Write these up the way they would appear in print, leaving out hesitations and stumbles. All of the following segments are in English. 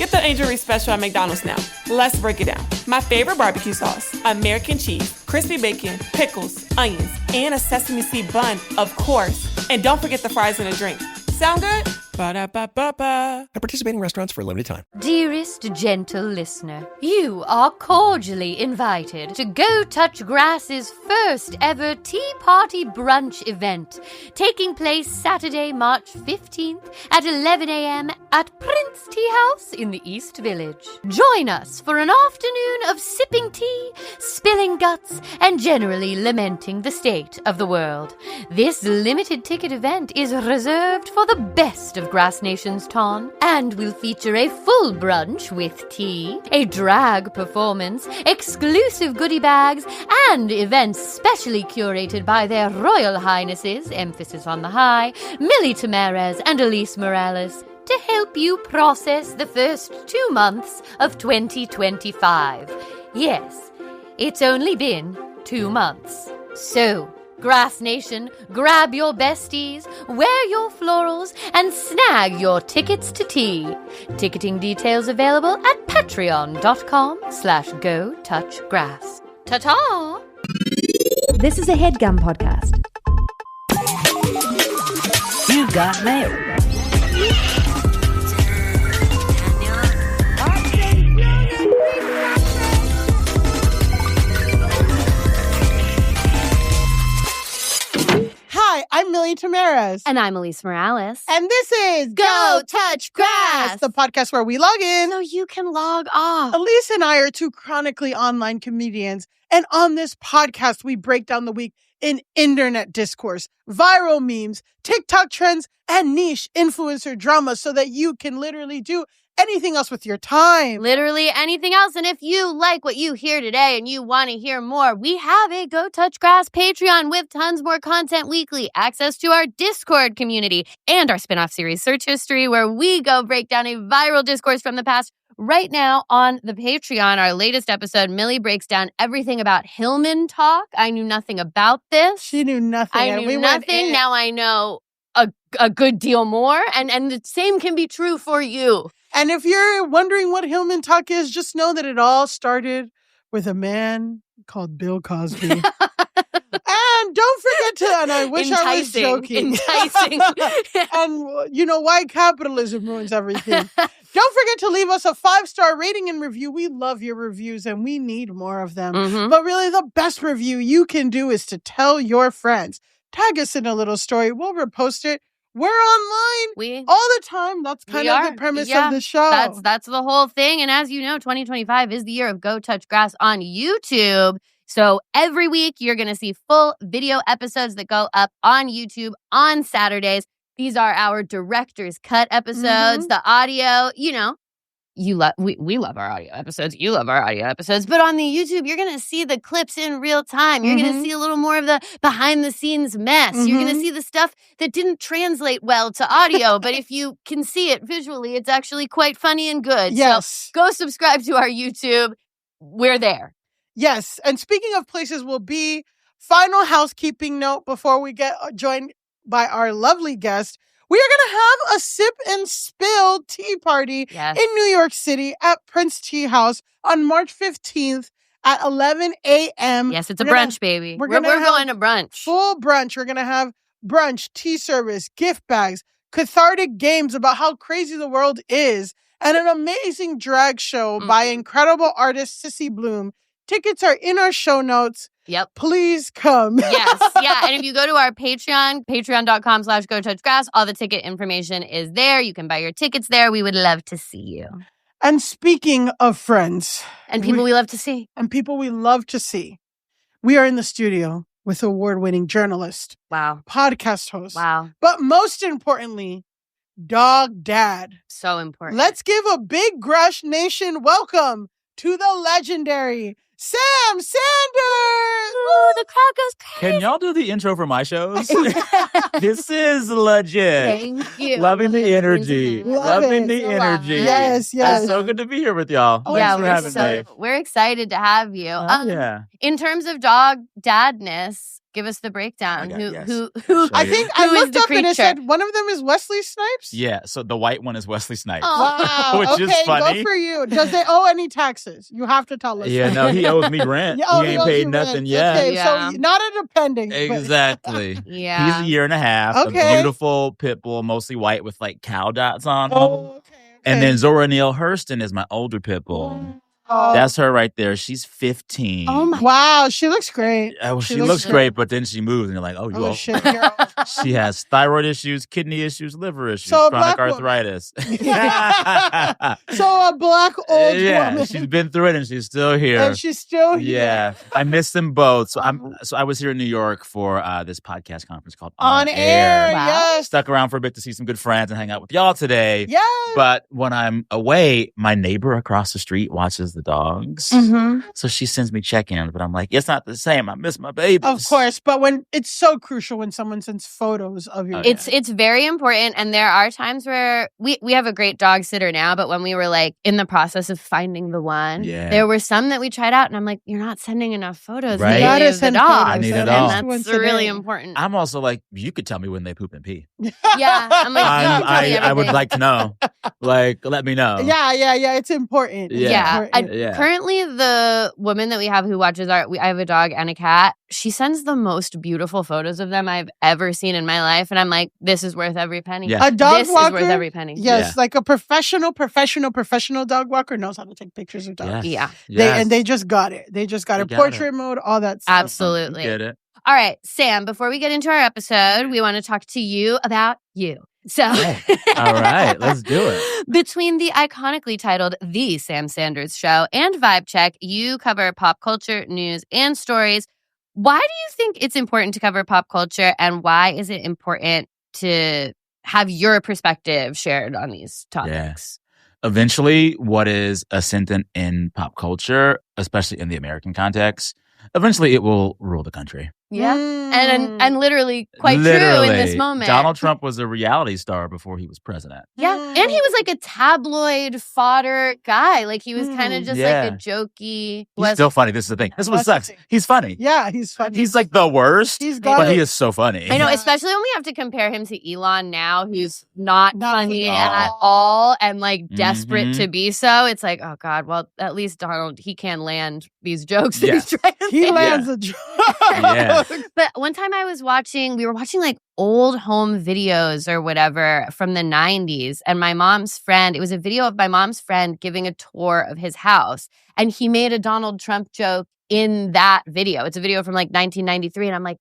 Get the Angel Reese special at McDonald's now. Let's break it down. My favorite barbecue sauce, American cheese, crispy bacon, pickles, onions, and a sesame seed bun, of course. And don't forget the fries and a drink. Sound good? Ba-da-ba-ba-ba. At participating restaurants for a limited time. Dearest gentle listener, you are cordially invited to Go Touch Grass's first ever Tea Party Brunch event, taking place Saturday, March 15th at 11 a.m. at Prince Tea House in the East Village. Join us for an afternoon of sipping tea, spilling guts, and generally lamenting the state of the world. This limited ticket event is reserved for the best of Grass Nation's Ton, and will feature a full brunch with tea, a drag performance, exclusive goodie bags, and events specially curated by their Royal Highnesses, emphasis on the high, Millie Tameras and Elise Morales, to help you process the first 2 months of 2025. Yes, it's only been 2 months. So, Grass Nation, grab your besties, wear your florals, and snag your tickets to tea. Ticketing details available at patreon.com/GoTouchGrass. Ta-ta! This is a HeadGum podcast. You got mail. Hi, I'm Millie Tameras. And I'm Elise Morales. And this is Go Touch Grass, the podcast where we log in. so you can log off. Elise and I are two chronically online comedians. And on this podcast, we break down the week in internet discourse, viral memes, TikTok trends, and niche influencer drama so that you can literally do anything else with your time. Literally anything else. And if you like what you hear today and you want to hear more, we have a Go Touch Grass Patreon with tons more content weekly, access to our Discord community, and our spinoff series Search History, where we go break down a viral discourse from the past. Right now on the Patreon, our latest episode, Millie breaks down everything about Hillman talk. I knew nothing about this. She knew nothing. I knew nothing. Now I know a good deal more. And the same can be true for you. And if you're wondering what Hillman talk is, just know that it all started with a man called Bill Cosby. And don't forget to, and I wish I was joking. Enticing. And you know why capitalism ruins everything. Don't forget to leave us a 5-star rating and review. We love your reviews and we need more of them. Mm-hmm. But really the best review you can do is to tell your friends. Tag us in a little story. We'll repost it. We're online all the time. That's kind of the premise of the show. That's the whole thing. And as you know, 2025 is the year of Go Touch Grass on YouTube. So every week you're going to see full video episodes that go up on YouTube on Saturdays. These are our director's cut episodes, the audio, you know. We love our audio episodes. You love our audio episodes. But on the YouTube, you're going to see the clips in real time. You're going to see a little more of the behind the scenes mess. You're going to see the stuff that didn't translate well to audio. But if you can see it visually, it's actually quite funny and good. Yes. So go subscribe to our YouTube. We're there. Yes. And speaking of places we'll be, final housekeeping note before we get joined by our lovely guest. We are going to have a sip and spill tea party in New York City at Prince Tea House on March 15th at 11 a.m. Yes, it's a brunch, baby. We're going to brunch. Full brunch. We're going to have brunch, tea service, gift bags, cathartic games about how crazy the world is, and an amazing drag show by incredible artist Sissy Bloom. Tickets are in our show notes. Yep. Please come. Yes. Yeah. And if you go to our Patreon, patreon.com/GoTouchGrass, all the ticket information is there. You can buy your tickets there. We would love to see you. And speaking of friends. And people we love to see. And people we love to see. We are in the studio with award-winning journalist. Wow. Podcast host. Wow. But most importantly, dog dad. So important. Let's give a big Grass Nation welcome to the legendary Sam Sanders! Ooh, the crowd goes crazy. Can y'all do the intro for my shows? This is legit. Thank you. Loving the energy. Loving the So energy. Yes. It's so good to be here with y'all. Thanks for having me. We're excited to have you. Yeah. In terms of dog dadness, Give us the breakdown. Yes. Who I think I who is looked the up and it creature? said one of them is Wesley Snipes. Yeah, so the white one is Wesley Snipes. Oh. Wow. Which is okay, funny. go for you. Does they owe any taxes? You have to tell us. Yeah, no, he owes me rent. Yeah, oh, he ain't owes paid you nothing rent. yet. Okay, Yeah. so not a dependent. Exactly. Yeah. He's a year and a half. Okay. A beautiful pit bull, mostly white with like cow dots on him. Oh, okay. And then Zora Neale Hurston is my older pit bull. Oh. That's her right there. She's 15. Oh my. Wow, she looks great. Well, she looks looks great. great, but then she moves, and you're like, oh, you Oh old. shit, girl. She has thyroid issues, kidney issues, liver issues, So a chronic black woman. arthritis. So a black old yeah, woman. she's been through it, and she's still here. And she's still here. Yeah, I miss them both. So I was here in New York for this podcast conference called On air, Wow. yes. Stuck around for a bit to see some good friends and hang out with y'all today. Yes. But when I'm away, my neighbor across the street watches the dogs. Mhm. So she sends me check-ins, but I'm like, it's not the same. I miss my babies. Of course, but when it's so crucial when someone sends photos of your It's very important, and there are times where we have a great dog sitter now, but when we were like in the process of finding the one, there were some that we tried out, and I'm like, you're not sending enough photos Right. daily You gotta of the send dog. photos. I need it and all. that's Once a really day. important. I'm also like, you could tell me when they poop and pee. Yeah, I'm like, you can tell me I would everything. like to know. Like, let me know. Yeah. It's important. It's Yeah. important. Yeah. Currently, the woman that we have who watches I have a dog and a cat. She sends the most beautiful photos of them I've ever seen in my life, and I'm like, this is worth every penny. Yeah. A dog this walker, is worth every penny. Yes, like a professional dog walker knows how to take pictures of dogs. Yes. Yeah, They just got it. They just got They it. got Portrait mode, all that stuff. absolutely. Get it. All right, Sam, before we get into our episode, we want to talk to you about you. So, All right, let's do it. Between the iconically titled The Sam Sanders Show and Vibe Check, you cover pop culture, news, and stories. Why do you think it's important to cover pop culture, and why is it important to have your perspective shared on these topics? Eventually, what is ascendant in pop culture, especially in the American context, eventually it will rule the country. Yeah. Mm. And literally quite true in this moment. Donald Trump was a reality star before he was president. Yeah. And he was like a tabloid fodder guy. Like he was kind of just Yeah. like a jokey. He's still funny. This is the thing. This is what That's the sucks. thing. He's funny. Yeah, he's funny. He's like the worst, He's got but it. he is so funny. I know, Yeah. especially when we have to compare him to Elon now, who's not Not funny funny at at all and like desperate Mhm. to be so. It's like, oh God, well, at least Donald, he can land these jokes that he's Yeah. trying to He make. lands a joke. Yeah. But one time we were watching like old home videos or whatever from the 90s. And my mom's friend, it was a video of my mom's friend giving a tour of his house. And he made a Donald Trump joke in that video. It's a video from like 1993. And I'm like,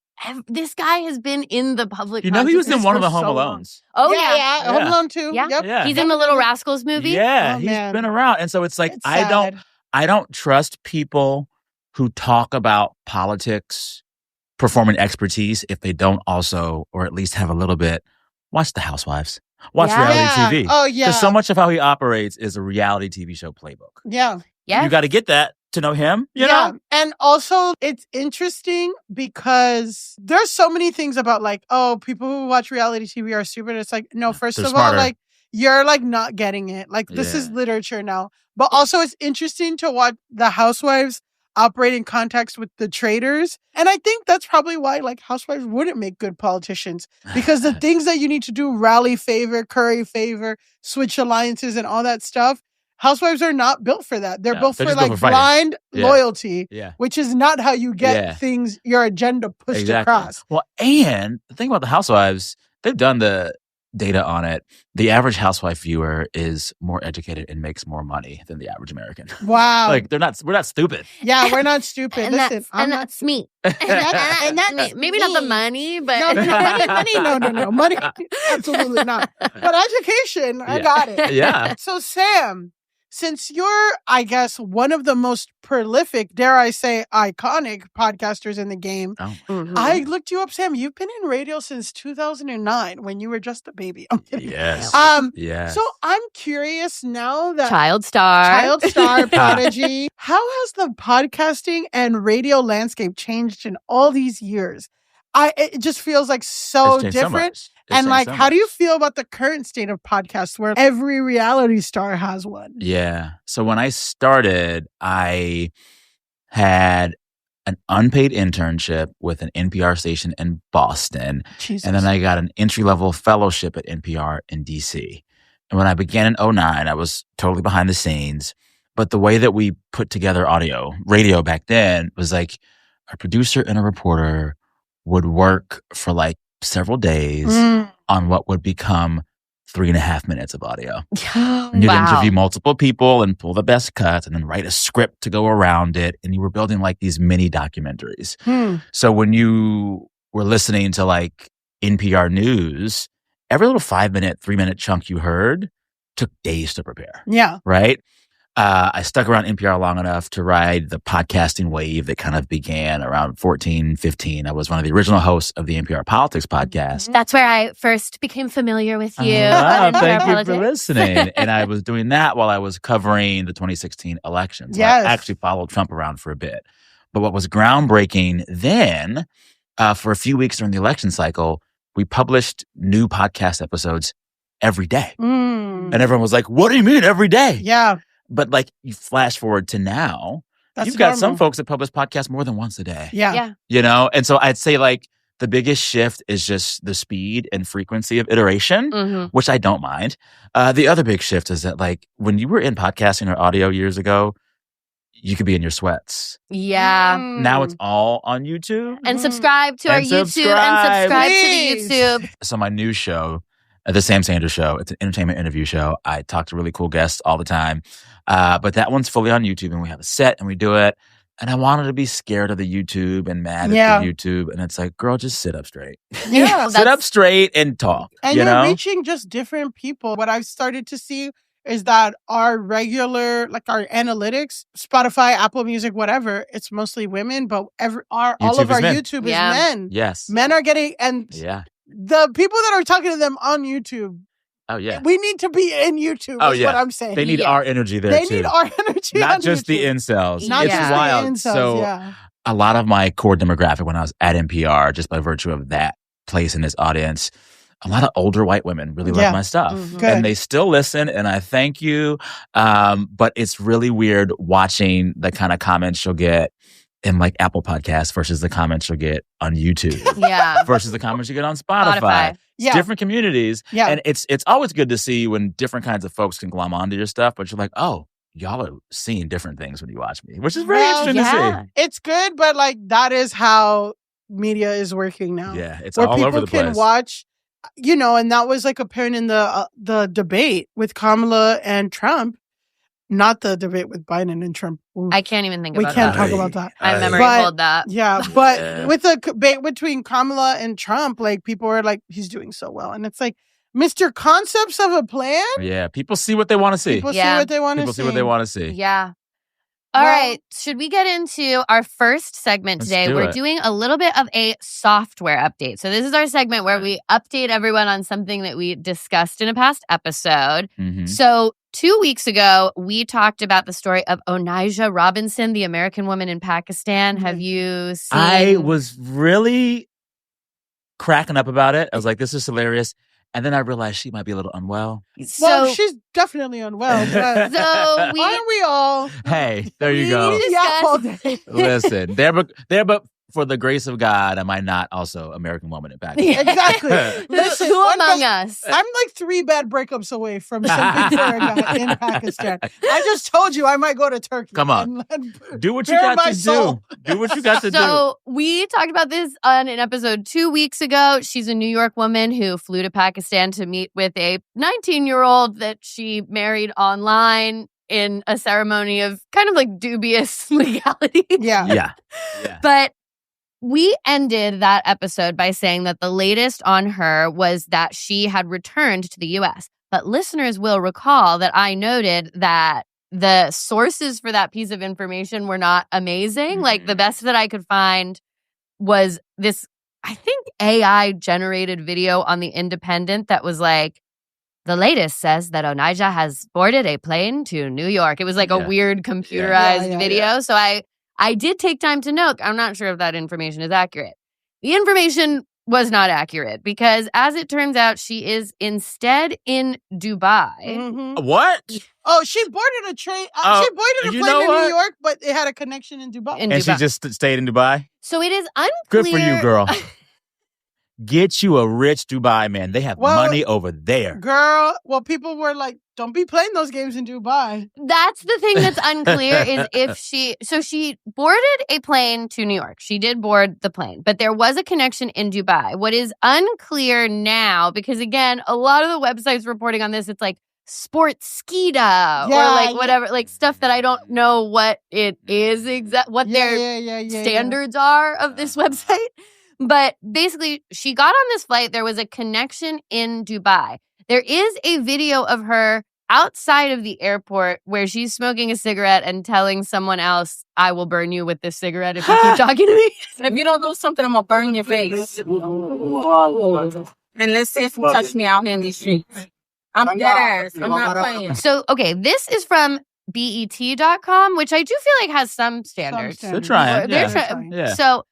this guy has been in the public You know, he was in consciousness one of for the Home so long. Alones. Oh, yeah. yeah. Home Alone 2. Yeah. Yep. Yeah. He's in the Little Rascals movie. Yeah, Oh, he's man. been around. And so it's like, It's I sad. don't trust people who talk about politics, performing expertise, if they don't also, or at least have a little bit, watch The Housewives. Watch Yeah. reality TV. Oh, yeah. Because so much of how he operates is a reality TV show playbook. Yeah. Yeah. You got to get that to know him, you know? And also, it's interesting because there's so many things about like, oh, people who watch reality TV are stupid. It's like, no, first They're of smarter. all, like, you're like not getting it. Like, this is Yeah. literature now. But also, it's interesting to watch the housewives operate in context with the traders. And I think that's probably why like housewives wouldn't make good politicians because the things that you need to do, rally favor, curry favor, switch alliances and all that stuff, housewives are not built for that. They're No, built they're for just built like for fighting. blind Yeah. loyalty, Yeah. which is not how you get Yeah. things, your agenda pushed Exactly. across. Well, and the thing about the Housewives, they've done the data on it. The average housewife viewer is more educated and makes more money than the average American. Wow. Like we're not stupid. Yeah, we're not stupid. And Listen, I'm not that's me. and that's Maybe not the me. money, but No, money, money, absolutely not. But education, I got it. Yeah. So, Sam, since you're, I guess, one of the most prolific, dare I say, iconic podcasters in the game, Oh. Mhm. I looked you up, Sam. You've been in radio since 2009 when you were just a baby. I'm kidding. Yes. Yes. So I'm curious now that child star. child star prodigy, how has the podcasting and radio landscape changed in all these years? It just feels like so It's changed so different. much. It's And changed like, so how do you much. feel about the current state of podcasts where every reality star has one? Yeah. So when I started, I had an unpaid internship with an NPR station in Boston. Jesus. And then I got an entry-level fellowship at NPR in DC. And when I began in 2009, I was totally behind the scenes. But the way that we put together radio back then was like a producer and a reporter would work for like several days on what would become 3.5 minutes of audio. And you'd interview multiple people and pull the best cuts and then write a script to go around it. And you were building like these mini documentaries. So when you were listening to like NPR News, every little 5-minute, 3-minute chunk you heard took days to prepare. Yeah. Right? I stuck around NPR long enough to ride the podcasting wave that kind of began around 14, 15. I was one of the original hosts of the NPR Politics podcast. That's where I first became familiar with you. Thank you for listening. And I was doing that while I was covering the 2016 election. So I actually followed Trump around for a bit. But what was groundbreaking then, for a few weeks during the election cycle, we published new podcast episodes every day. And everyone was like, what do you mean every day? Yeah. But like you flash forward to now, you've got some folks that publish podcasts more than once a day. Yeah. You know? And so I'd say like the biggest shift is just the speed and frequency of iteration, which I don't mind. The other big shift is that like when you were in podcasting or audio years ago, you could be in your sweats. Yeah. Now it's all on YouTube. And subscribe to our YouTube and subscribe to the YouTube. So my new show, The Sam Sanders Show, it's an entertainment interview show. I talk to really cool guests all the time. But that one's fully on YouTube and we have a set and we do it. And I wanted to be scared of the YouTube and mad at the YouTube. And it's like, girl, just sit up straight. Yeah. Sit up straight and talk. And you know? reaching just different people. What I've started to see is that our regular, like our analytics, Spotify, Apple Music, whatever, it's mostly women, but all of our YouTube is men. Yes. Men are getting, and the people that are talking to them on YouTube, we need to be in YouTube, is what I'm saying. They need our energy there, They too. need our energy Not on just YouTube. the incels. Not It's just wild. the incels, So a lot of my core demographic when I was at NPR, just by virtue of that place in this audience, a lot of older white women really love my stuff. And they still listen, and I thank you. But it's really weird watching the kind of comments you'll get in like Apple Podcasts versus the comments you'll get on YouTube. Versus the comments you get on Spotify. It's different communities. And it's always good to see when different kinds of folks can glom onto your stuff, but you're like, oh, y'all are seeing different things when you watch me, which is very interesting to see. It's good, but like that is how media is working now. Yeah, it's where all over the place. People can watch, you know, and that was like apparent in the debate with Kamala and Trump. Not the debate with Biden and Trump. Oof. I can't even think about that. We can't talk about that. I memory hold that. Yeah, but with the debate between Kamala and Trump, like people are like, he's doing so well. And it's like, Mr. Concepts of a plan? Yeah, people see what they want to see. People see what they want to see. People see what they want to see. Yeah. All right. Should we get into our first segment today? We're doing a little bit of a software update. So this is our segment where we update everyone on something that we discussed in a past episode. So 2 weeks ago, we talked about the story of Onijah Robinson, the American woman in Pakistan. Have you seen? I was really cracking up about it. I was like, this is hilarious. And then I realized she might be a little unwell. Well, she's definitely unwell. But aren't we all? Hey, there you go. Listen, there but for the grace of God, am I not also American woman in Pakistan? Exactly. Listen, who among us? I'm like 3 bad breakups away from something for a guy in Pakistan. I just told you I might go to Turkey. Come on. Do what you bare got my to soul. do. Do what you got to do. So we talked about this on an episode 2 weeks ago. She's a New York woman who flew to Pakistan to meet with a 19-year-old that she married online in a ceremony of kind of like dubious legality. Yeah. But we ended that episode by saying that the latest on her was that she had returned to the U.S. But listeners will recall that I noted that the sources for that piece of information were not amazing. Like the best that I could find was this, I think, AI-generated video on The Independent that was like, the latest says that Onijah has boarded a plane to New York. It was like a weird computerized video. So I did take time to note, I'm not sure if that information is accurate. The information was not accurate because, as it turns out, she is instead in Dubai. Mhm. What? Oh, she boarded a train. Oh, She boarded a you plane know in what? New York, but it had a connection in Dubai. In And she Dubai. just stayed in Dubai? So it is unclear. Good for you, girl. Get you a rich Dubai man. They have money over there. Girl, well, people were like, don't be playing those games in Dubai. That's the thing that's unclear is if she boarded a plane to New York. She did board the plane, but there was a connection in Dubai. What is unclear now, because again, a lot of the websites reporting on this, it's like sports skida or like whatever, like stuff that I don't know what it is what their standards are of this website. But basically, she got on this flight. There was a connection in Dubai. There is a video of her outside of the airport where she's smoking a cigarette and telling someone else, I will burn you with this cigarette if you keep talking to me. If you don't do something, I'm going to burn your face. And let's see if you touch me out here in these streets. I'm dead ass. I'm not playing. So, okay, this is from BET.com, which I do feel like has some standards. They're trying. Yeah. So,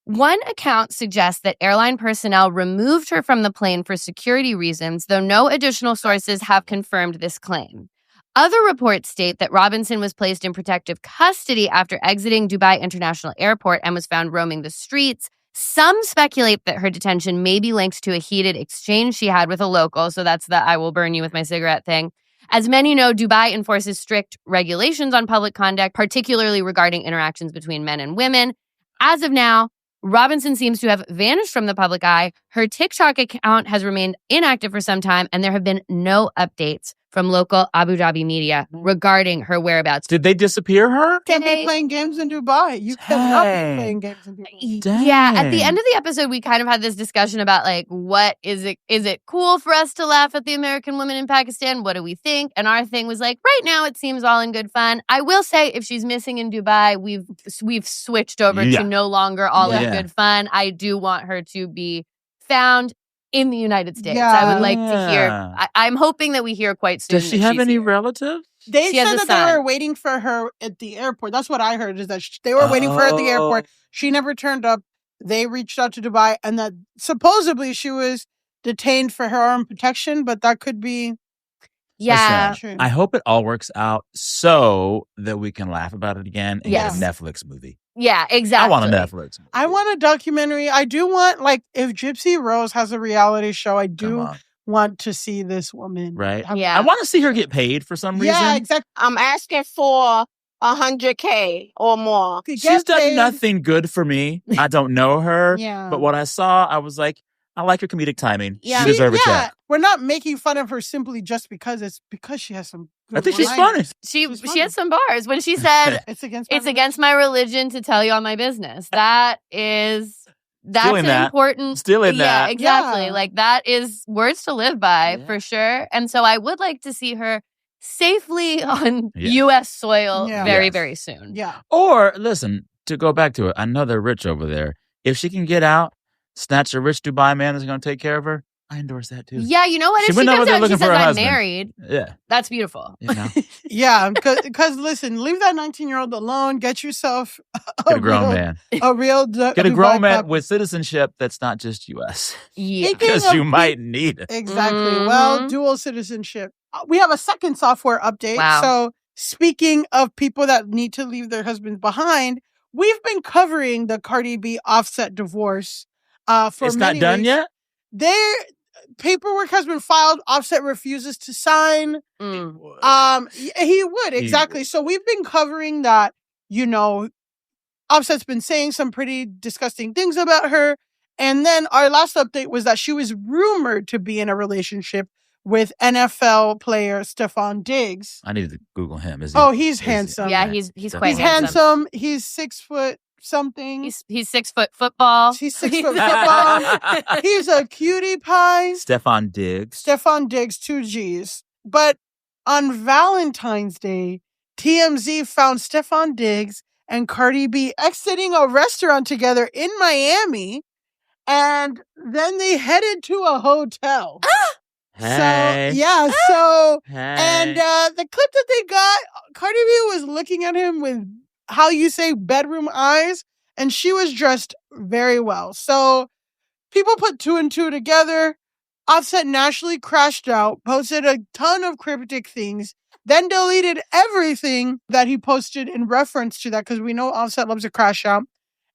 one account suggests that airline personnel removed her from the plane for security reasons, though no additional sources have confirmed this claim. Other reports state that Robinson was placed in protective custody after exiting Dubai International Airport and was found roaming the streets. Some speculate that her detention may be linked to a heated exchange she had with a local, so that's the I will burn you with my cigarette thing. As many know, Dubai enforces strict regulations on public conduct, particularly regarding interactions between men and women. As of now, Robinson seems to have vanished from the public eye. Her TikTok account has remained inactive for some time, and there have been no updates from local Abu Dhabi media regarding her whereabouts. Did they disappear her? Can't be playing games in Dubai. You cannot be playing games in Dubai. Dang. Yeah, at the end of the episode, we kind of had this discussion about like, what is it? Is it cool for us to laugh at the American women in Pakistan? What do we think? And our thing was like, right now it seems all in good fun. I will say, if she's missing in Dubai, we've switched over to no longer all in good fun. I do want her to be found in the United States. I would like to hear. I'm hoping that we hear quite soon. Does she have any relatives? They said that they were waiting for her at the airport. That's what I heard, is that they were waiting for her at the airport. She never turned up. They reached out to Dubai, and that supposedly she was detained for her own protection, but that could be... Yeah. I hope it all works out so that we can laugh about it again and get a Netflix movie. Yeah, exactly. I want a Netflix movie. I want a documentary. I do want, like, if Gypsy Rose has a reality show, I do want to see this woman. Right? I want to see her get paid for some reason. Yeah, exactly. I'm asking for $100K or more. She's done nothing good for me. I don't know her. Yeah. But what I saw, I was like, I like her comedic timing. She deserves a check. We're not making fun of her simply just because it's because she has some good I think she's lines. funny. She has some bars when she said it's against my religion to tell you all my business. That's Stealing that. important. Stealing that. Yeah, exactly. Yeah. Like, that is words to live by for sure. And so I would like to see her safely on U.S. soil very, very soon. Yeah. Or, listen, to go back to it, I know they're rich over there. If she can get out, snatch a rich Dubai man that's going to take care of her, I endorse that too. Yeah, you know what? If she comes out and she says, I'm married, that's beautiful. You know? Yeah, because listen, leave that 19-year-old alone. Get yourself Get a grown man. A real Get a grown man with citizenship that's not just U.S. Yeah. Because you might need it. Exactly. Well, dual citizenship. We have a second software update. Wow. So speaking of people that need to leave their husbands behind, we've been covering the Cardi B Offset divorce for It's many not done weeks. yet? Their paperwork has been filed. Offset refuses to sign. He would, exactly. So we've been covering that, Offset's been saying some pretty disgusting things about her. And then our last update was that she was rumored to be in a relationship with NFL player Stephon Diggs. I need to Google him. He's handsome. Yeah, he's quite He's handsome. He's 6 foot something. He's 6 foot football. He's 6 foot football. He's a cutie pie. Stephon Diggs, 2 G's. But on Valentine's Day, TMZ found Stephon Diggs and Cardi B exiting a restaurant together in Miami, and then they headed to a hotel. Hey. And the clip that they got, Cardi B was looking at him with, how you say, bedroom eyes, and she was dressed very well. So people put two and two together. Offset naturally crashed out, posted a ton of cryptic things, then deleted everything that he posted in reference to that because we know Offset loves to crash out.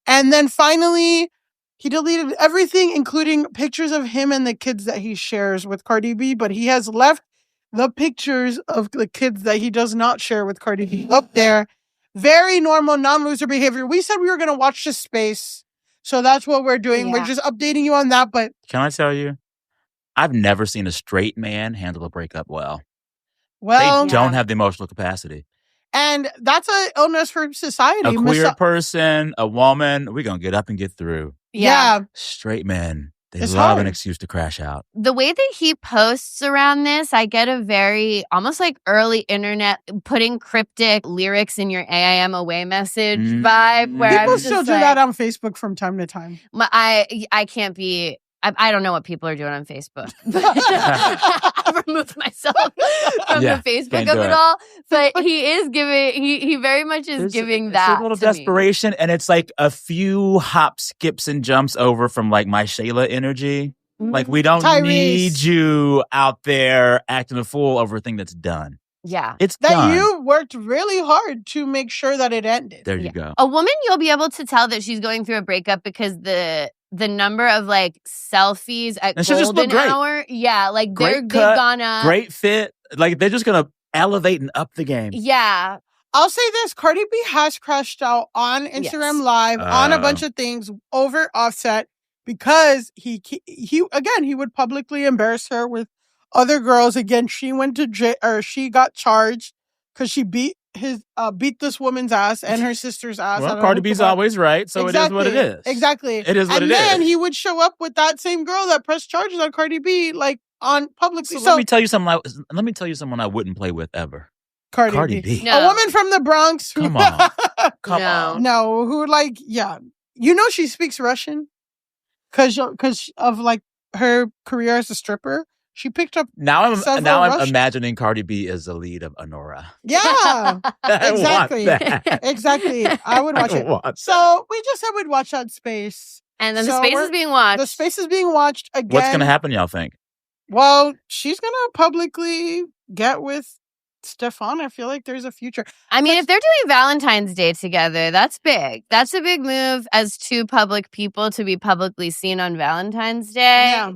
And then finally, he deleted everything, including pictures of him and the kids that he shares with Cardi B, but he has left the pictures of the kids that he does not share with Cardi B up there. Very normal, non-loser behavior. We said we were going to watch the space, so that's what we're doing. Yeah. We're just updating you on that, but... Can I tell you? I've never seen a straight man handle a breakup well. Well, they don't have the emotional capacity. And that's an illness for society. A queer person, a woman, we're going to get up and get through. Yeah. Straight men, they It's love hard. an excuse to crash out. The way that he posts around this, I get a very almost like early internet putting cryptic lyrics in your AIM away message vibe. Where People I'm still just do like, that on Facebook from time to time. I can't be. I don't know what people are doing on Facebook. I've removed myself from the Facebook of it all. But he is giving. He very much is giving that. It's a little to me. desperation, and it's like a few hops, skips, and jumps over from like my Shayla energy. Like we don't need you out there acting a fool over a thing that's done. Yeah. It's that done. you worked really hard to make sure that it ended. There you go. A woman, you'll be able to tell that she's going through a breakup because the number of like selfies at And she just golden looked great. hour. Yeah, like Great they've cut, gone up. great fit. Like they're just gonna elevate and up the game. Yeah. I'll say this, Cardi B has crashed out on Instagram Live, on a bunch of things over Offset because he would publicly embarrass her with other girls. Again, she went to jail, or she got charged because she beat this woman's ass and her sister's ass. Well, Cardi B's always right, so it is what it is. Exactly. It is what it is. And then he would show up with that same girl that pressed charges on Cardi B, like on publicly. So let me tell you something. Let me tell you someone I wouldn't play with ever. Cardi B. No. A woman from the Bronx. Who, Come on. Come No. on. No, who like, yeah. You know she speaks Russian? Because of like her career as a stripper. She picked up Now I'm Russian. imagining Cardi B as the lead of Honora. Yeah. I Exactly. want that. Exactly. I would watch I it. want that. So we just said we'd watch that space. And then So the space is being watched. The space is being watched again. What's going to happen, y'all think? Well, she's going to publicly get with Stefan. I feel like there's a future. I mean, if they're doing Valentine's Day together, that's big. That's a big move as two public people to be publicly seen on Valentine's Day. Yeah.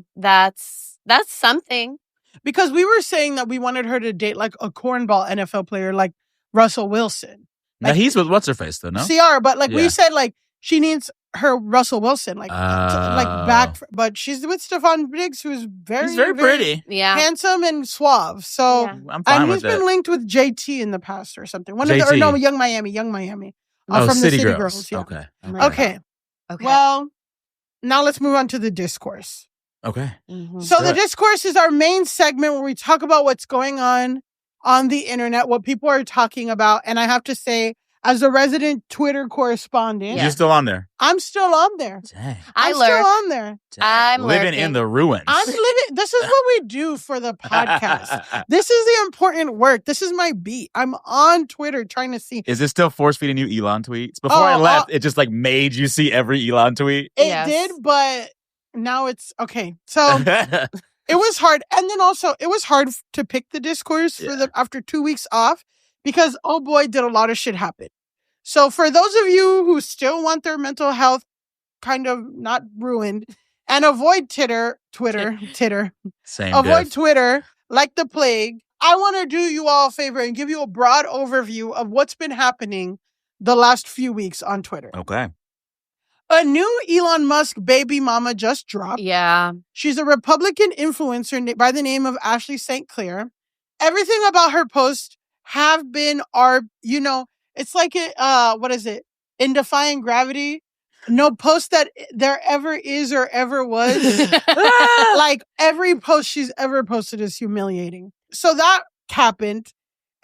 That's something. Because we were saying that we wanted her to date like a cornball NFL player like Russell Wilson. Now he's with what's her face though, no? CR, but like we Yeah. said, like she needs her Russell Wilson, like back. But she's with Stefan Diggs, who's He's very pretty. Yeah. handsome and suave. So Yeah. I'm fine and with he's that. been linked with JT in the past or something. One of JT. Young Miami. Oh, from City the City Girls. Girls. Yeah. Okay. Okay. Well, now let's move on to the discourse. Okay. So the discourse is our main segment where we talk about what's going on the internet, what people are talking about. And I have to say, as a resident Twitter correspondent, You're still on there. I'm still on there. Dang. I'm lurk. still on there. I'm living lurking. in the ruins. I'm living. This is what we do for the podcast. This is the important work. This is my beat. I'm on Twitter trying to see. Is it still force feeding you Elon tweets? Before I left, it just like made you see every Elon tweet. It did, but now it's okay. So it was hard. And then also it was hard to pick the discourse for after 2 weeks off because, oh boy, did a lot of shit happen. So for those of you who still want their mental health kind of not ruined and avoid Twitter, Same avoid diff. Twitter like the plague, I want to do you all a favor and give you a broad overview of what's been happening the last few weeks on Twitter. Okay. A new Elon Musk baby mama just dropped. Yeah. She's a Republican influencer by the name of Ashley St. Clair. Everything about her post have been it's like what is it? In Defying Gravity. No post that there ever is or ever was. Like every post she's ever posted is humiliating. So that happened.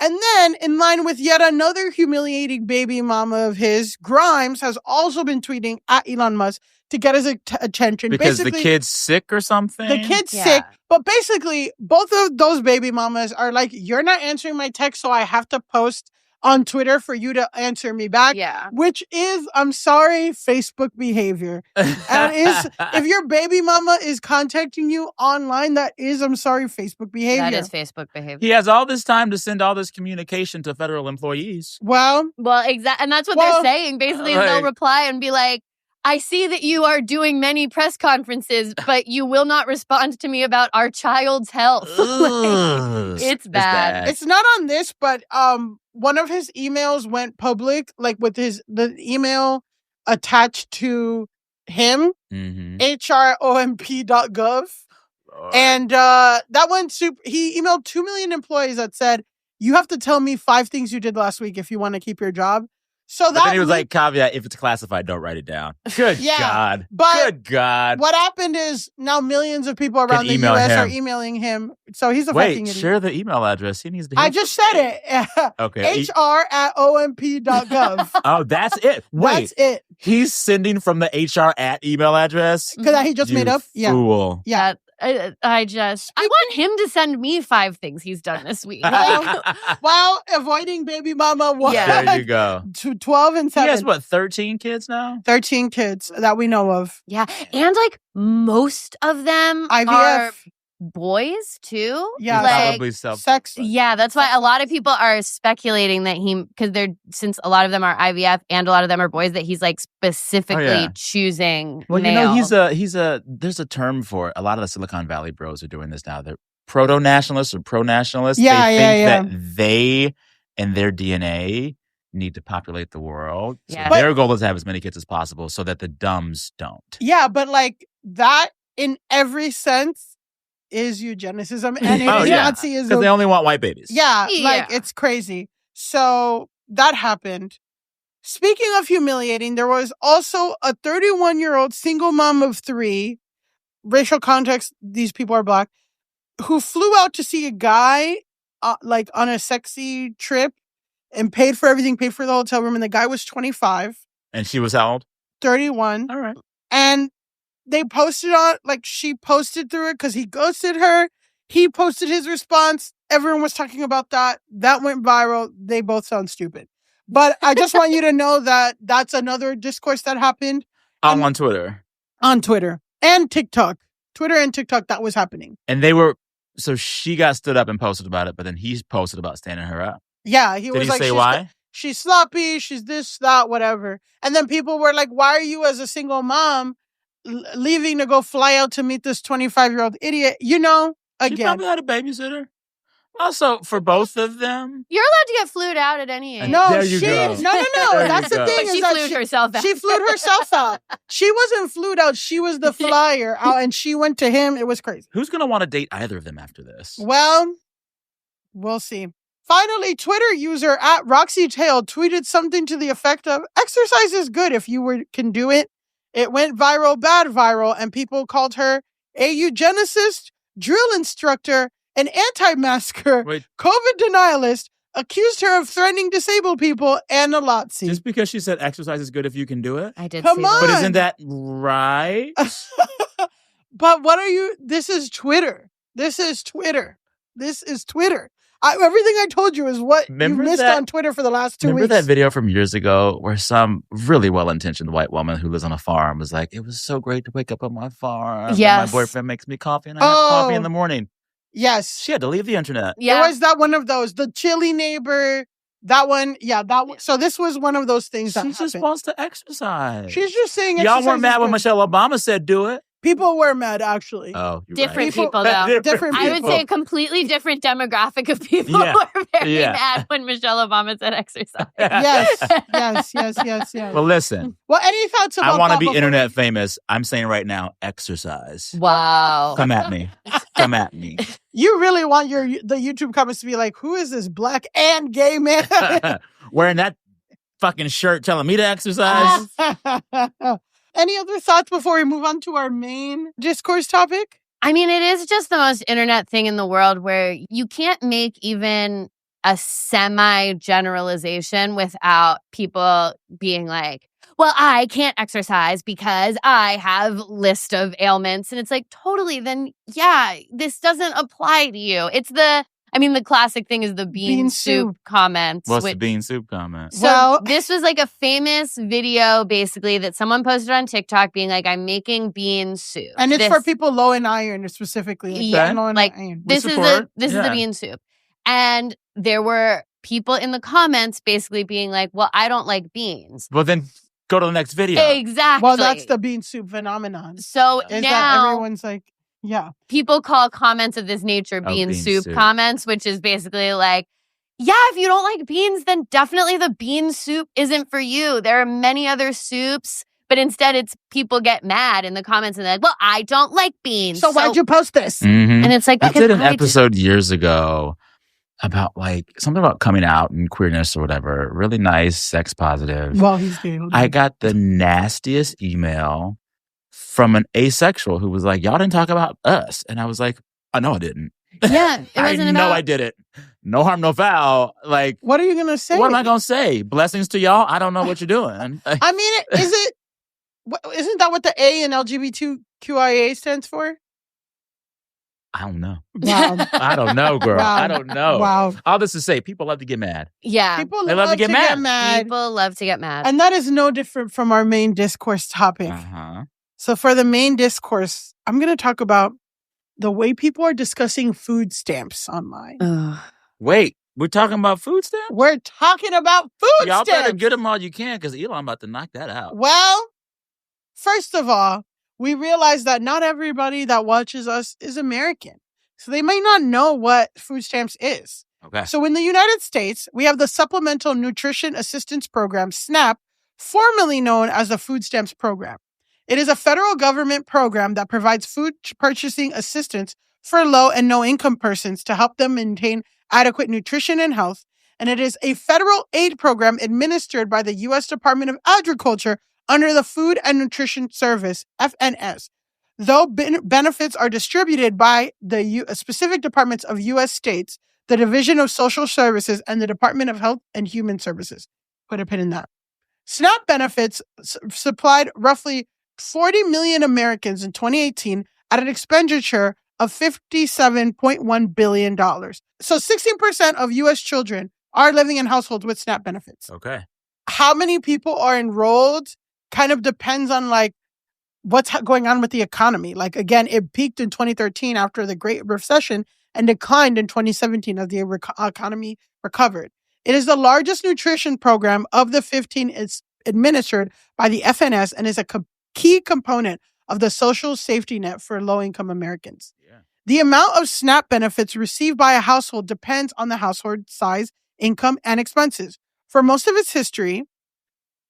And then, in line with yet another humiliating baby mama of his, Grimes has also been tweeting at Elon Musk to get his attention. Because the kid's sick or something? The kid's sick. But basically, both of those baby mamas are like, you're not answering my text, so I have to post on Twitter for you to answer me back. Yeah. Which is, I'm sorry, Facebook behavior. And if your baby mama is contacting you online, that is, I'm sorry, Facebook behavior. That is Facebook behavior. He has all this time to send all this communication to federal employees. Well, exactly. And that's what they're saying. Basically, they'll reply and be like, I see that you are doing many press conferences, but you will not respond to me about our child's health. It's bad. It's not on this, but one of his emails went public, like with the email attached to him, HROMP.gov. And that one, he emailed 2 million employees that said, you have to tell me 5 things you did last week if you want to keep your job. So then he was like, caveat, if it's classified, don't write it down. Good God. But good God. What happened is now millions of people around the U.S. are emailing him. So he's a fucking idiot. Share the email address. He needs to. I just said it. Okay. HR@omp.gov. Oh, that's it. Wait. That's it. He's sending from the HR@ email address? Because he just made up? Yeah. Fool. Yeah. I want him to send me 5 things he's done this week. While avoiding baby mama. There you go. 12 and 7. He has, 13 kids now? 13 kids that we know of. Yeah. And most of them IVF. are boys too. Yeah. Probably sex. Yeah. That's why a lot of people are speculating that since a lot of them are IVF and a lot of them are boys, that he's specifically choosing male. There's a term for it. A lot of the Silicon Valley bros are doing this now. They're proto-nationalists or pro-nationalists. Yeah, they think that they and their DNA need to populate the world. Yeah. So their goal is to have as many kids as possible so that the dumbs don't. Yeah, but that in every sense is eugenicism and Nazism. Because they only want white babies. Yeah, it's crazy. So that happened. Speaking of humiliating, there was also a 31-year-old single mom of 3, racial context, these people are Black, who flew out to see a guy on a sexy trip and paid for everything, paid for the hotel room. And the guy was 25. And she was how old? 31. All right. And they posted she posted through it because he ghosted her. He posted his response. Everyone was talking about that. That went viral. They both sound stupid. But I just want you to know that that's another discourse that happened. On Twitter. On Twitter. And TikTok. Twitter and TikTok, that was happening. And so she got stood up and posted about it, but then he posted about standing her up. Yeah. Did he say why? She's sloppy. She's this, that, whatever. And then people were like, why are you as a single mom leaving to go fly out to meet this 25-year-old idiot? Again. She probably had a babysitter. Also, for both of them. You're allowed to get flued out at any age. No, there you go. No. That's the thing. But she flued herself out. She flued herself out. She wasn't flued out. She was the flyer out, and she went to him. It was crazy. Who's going to want to date either of them after this? Well, we'll see. Finally, Twitter user @RoxyTail tweeted something to the effect of, exercise is good if you can do it. It went viral, bad viral, and people called her a eugenicist, drill instructor, an anti-masker, COVID denialist, accused her of threatening disabled people, and a Nazi. Just because she said exercise is good if you can do it? I did Come see on. that. But isn't that right? But this is Twitter. Everything I told you is what you missed on Twitter for the last 2 weeks. Remember that video from years ago where some really well-intentioned white woman who lives on a farm was like, it was so great to wake up on my farm. Yes. And my boyfriend makes me coffee and I have coffee in the morning. Yes. She had to leave the internet. Yeah. It was that one of those. The chilly neighbor. That one. Yeah, that one. So this was one of those things that She just happened. wants to exercise. She's just saying Y'all weren't mad when Michelle Obama said do it? People were mad, actually. Oh, you're different right. people, though. Different people. I would say a completely different demographic of people were very mad when Michelle Obama said exercise. Yes. Well, listen. Well, any thoughts about I want to be before internet famous. I'm saying right now, exercise. Wow. Come at me. Come at me. You really want the YouTube comments to be like, who is this Black and gay man? Wearing that fucking shirt telling me to exercise. Any other thoughts before we move on to our main discourse topic? I mean, it is just the most internet thing in the world where you can't make even a semi-generalization without people being like, well, I can't exercise because I have list of ailments. And it's like, totally, then yeah, this doesn't apply to you. It's the I mean, the classic thing is the bean soup comments. What's the bean soup comment? So this was like a famous video, basically, that someone posted on TikTok being like, I'm making bean soup. And it's for people low in iron specifically. Yeah, low in like iron. this is the bean soup. And there were people in the comments basically being like, well, I don't like beans. Well, then go to the next video. Exactly. Well, that's the bean soup phenomenon. So is now that everyone's like, yeah. People call comments of this nature bean soup comments, which is basically like, yeah, if you don't like beans, then definitely the bean soup isn't for you. There are many other soups, but instead it's people get mad in the comments and they're like, well, I don't like beans. So why'd you post this? Mm-hmm. And it's like, I did an episode years ago about like something about coming out and queerness or whatever. Really nice, sex positive. Well, he's gay. I got the nastiest email from an asexual who was like, y'all didn't talk about us. And I was like, I know I didn't. Yeah, it wasn't about... I didn't. No harm, no foul. Like, what are you going to say? What am I going to say? Blessings to y'all? I don't know what you're doing. I mean, isn't that what the A in LGBTQIA stands for? I don't know. Wow. I don't know, girl. Wow. I don't know. Wow. All this to say, people love to get mad. Yeah. People love to get mad. People love to get mad. And that is no different from our main discourse topic. Uh-huh. So for the main discourse, I'm going to talk about the way people are discussing food stamps online. Wait, we're talking about food stamps? We're talking about food Y'all stamps. better get them all you can because Elon about to knock that out. Well, first of all, we realize that not everybody that watches us is American. So they might not know what food stamps is. Okay. So in the United States, we have the Supplemental Nutrition Assistance Program, SNAP, formerly known as the Food Stamps Program. It is a federal government program that provides food purchasing assistance for low and no income persons to help them maintain adequate nutrition and health. And it is a federal aid program administered by the U.S. Department of Agriculture under the Food and Nutrition Service, FNS. Though benefits are distributed by the specific departments of U.S. states, the Division of Social Services, and the Department of Health and Human Services. Put a pin in that. SNAP benefits supplied roughly 40 million Americans in 2018 at an expenditure of $57.1 billion. So 16% of U.S. children are living in households with SNAP benefits. Okay. How many people are enrolled kind of depends on like what's going on with the economy. Like, again, it peaked in 2013 after the Great Recession and declined in 2017 as the economy recovered. It is the largest nutrition program of the 15 is administered by the FNS and is a key component of the social safety net for low-income Americans. Yeah. The amount of SNAP benefits received by a household depends on the household size, income, and expenses. For most of its history,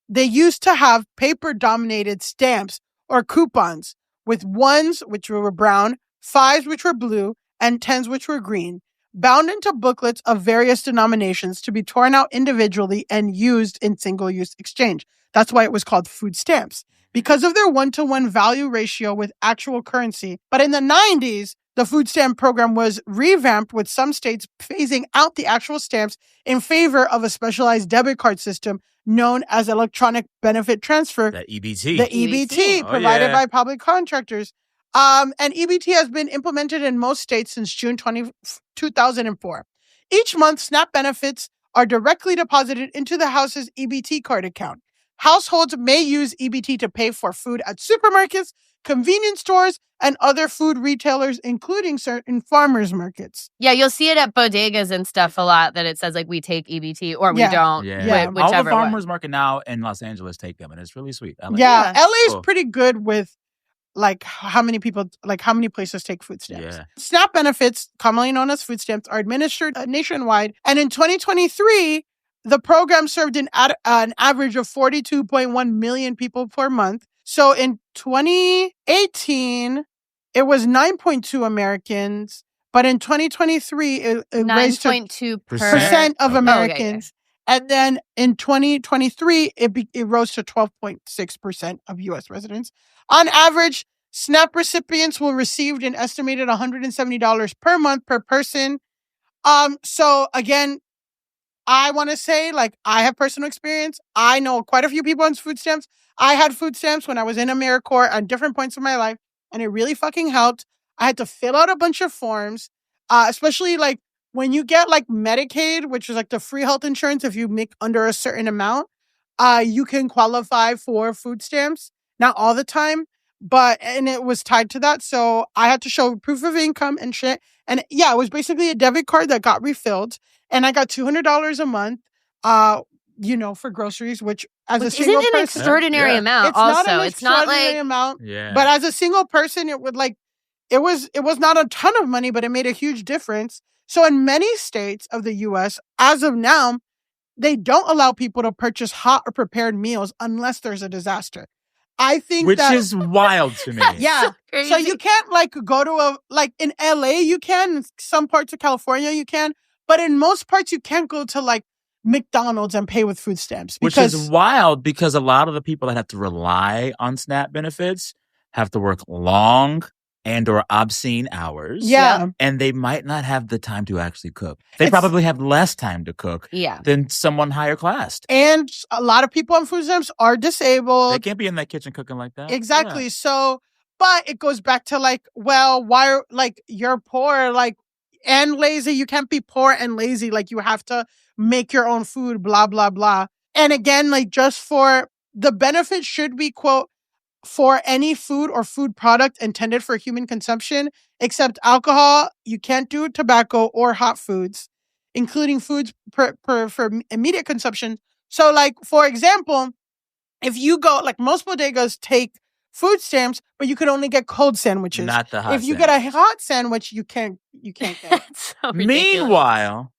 they used to have paper-dominated stamps or coupons with ones which were brown, fives which were blue, and tens which were green, bound into booklets of various denominations to be torn out individually and used in single-use exchange. That's why it was called food stamps, because of their one-to-one value ratio with actual currency. But in the 90s, the food stamp program was revamped, with some states phasing out the actual stamps in favor of a specialized debit card system known as electronic benefit transfer. The EBT. The EBT, provided by public contractors. And EBT has been implemented in most states since June 2004. Each month, SNAP benefits are directly deposited into the house's EBT card account. Households may use EBT to pay for food at supermarkets, convenience stores, and other food retailers, including certain farmers markets. Yeah, you'll see it at bodegas and stuff a lot that it says like we take EBT or we don't. Yeah. Whichever all the farmers market now in Los Angeles take them, and it's really sweet. LA is pretty good with like how many places take food stamps. Yeah. SNAP benefits, commonly known as food stamps, are administered nationwide. And in 2023, the program served an average of 42.1 million people per month. So in 2018, it was 9.2 Americans, but in 2023, it raised to 9.2% of Americans. And then in 2023, it rose to 12.6% of U.S. residents. On average, SNAP recipients will receive an estimated $170 per month per person. So again, I want to say, like, I have personal experience. I know quite a few people on food stamps. I had food stamps when I was in AmeriCorps at different points of my life, and it really fucking helped. I had to fill out a bunch of forms, especially like when you get like Medicaid, which is like the free health insurance, if you make under a certain amount, you can qualify for food stamps. Not all the time, and it was tied to that. So I had to show proof of income and shit. And yeah, it was basically a debit card that got refilled. And I got $200 a month, for groceries, which as a single isn't an person, extraordinary amount. it's Also, not an it's not extraordinary like amount. Yeah. But as a single person, it was not a ton of money, but it made a huge difference. So in many states of the U.S., as of now, they don't allow people to purchase hot or prepared meals unless there's a disaster. I think Which is wild to me. Yeah. So you can't like go to in LA you can, in some parts of California you can, but in most parts you can't go to like McDonald's and pay with food stamps. Which is wild because a lot of the people that have to rely on SNAP benefits have to work long and or obscene hours. Yeah. And they might not have the time to actually cook. They probably have less time to cook than someone higher classed. And a lot of people on food stamps are disabled. They can't be in that kitchen cooking like that. Exactly. Yeah. So, but it goes back to like, well, why like you're poor, like, and lazy. You can't be poor and lazy. Like you have to make your own food, blah, blah, blah. And again, like just for the benefit should be, quote, for any food or food product intended for human consumption, except alcohol, you can't do tobacco or hot foods, including foods for immediate consumption. So like, for example, if you go, like most bodegas take food stamps, but you could only get cold sandwiches. Not the hot If you get a hot sandwich, you can't get it. So ridiculous. Meanwhile,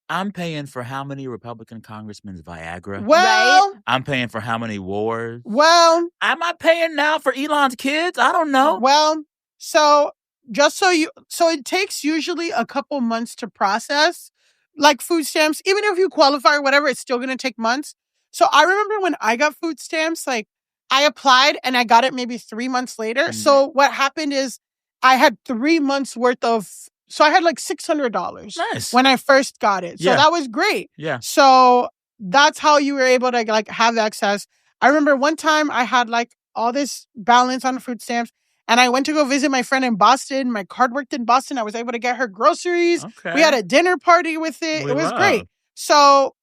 I'm paying for how many Republican congressmen's Viagra? Well, I'm paying for how many wars? Well, am I paying now for Elon's kids? I don't know. Well, so it takes usually a couple months to process like food stamps. Even if you qualify or whatever, it's still going to take months. So I remember when I got food stamps, like I applied and I got it maybe 3 months later. Mm. So what happened is I had 3 months worth of, so I had like $600 when I first got it. So that was great. Yeah. So that's how you were able to like have access. I remember one time I had like all this balance on food stamps and I went to go visit my friend in Boston. My card worked in Boston. I was able to get her groceries. Okay. We had a dinner party with it. It was Wow. great. So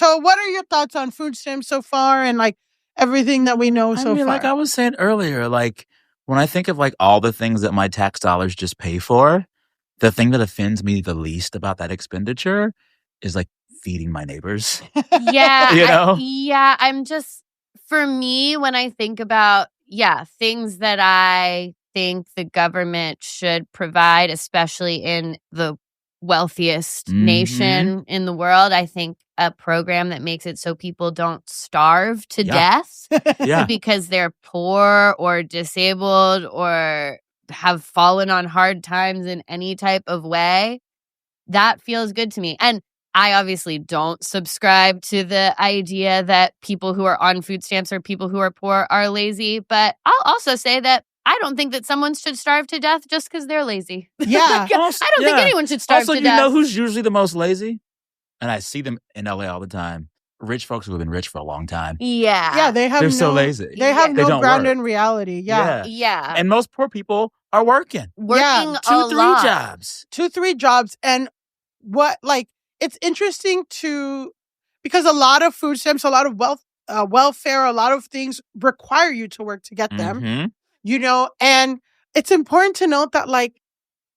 what are your thoughts on food stamps so far and like everything that we know so far? Like I was saying earlier, like when I think of like all the things that my tax dollars just pay for, the thing that offends me the least about that expenditure is like feeding my neighbors. Yeah. You know? I'm just, for me, when I think about, things that I think the government should provide, especially in the wealthiest nation in the world, I think a program that makes it so people don't starve to death because they're poor or disabled or have fallen on hard times in any type of way, that feels good to me. And I obviously don't subscribe to the idea that people who are on food stamps or people who are poor are lazy. But I'll also say that I don't think that someone should starve to death just because they're lazy. Yeah. I don't think anyone should starve also, to you death. know who's usually the most lazy? And I see them in LA all the time. Rich folks who have been rich for a long time. Yeah. They're so lazy. They have They no don't ground work. in reality. Yeah. And most poor people are working. Working 2-3 jobs. 2-3 jobs. And what, like, it's interesting because a lot of food stamps, a lot of welfare, a lot of things require you to work to get them, and it's important to note that like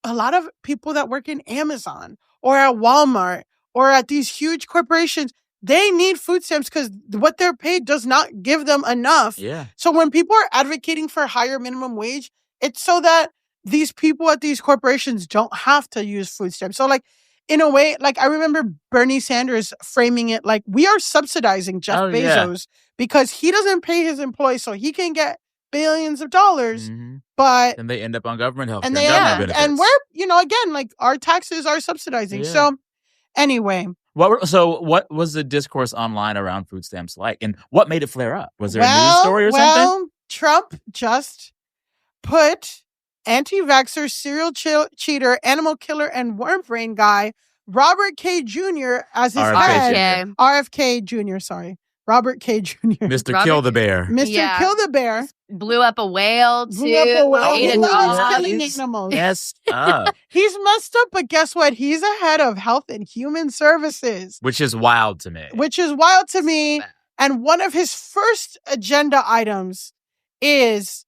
a lot of people that work in Amazon or at Walmart or at these huge corporations, they need food stamps because what they're paid does not give them enough. Yeah. So when people are advocating for higher minimum wage, it's so that these people at these corporations don't have to use food stamps. So like, in a way, like I remember Bernie Sanders framing it like we are subsidizing Jeff Bezos because he doesn't pay his employees so he can get billions of dollars, but then they end up on government health and care. and we're, again, like our taxes are subsidizing. Yeah. So anyway. What was the discourse online around food stamps like? And what made it flare up? Was there a news story or something? Well, Trump just put anti-vaxxer, serial cheater, animal killer, and worm brain guy Robert K. Jr. as his head. RFK. RFK Jr., sorry. Robert K. Jr. Mr. Kill the Bear. Mr. Kill the Bear. Blew up a whale, too. Blew up a whale. Ate He a loves dog. killing animals. Messed up. He's messed up, but guess what? He's ahead of Health and Human Services. Which is wild to me. And one of his first agenda items is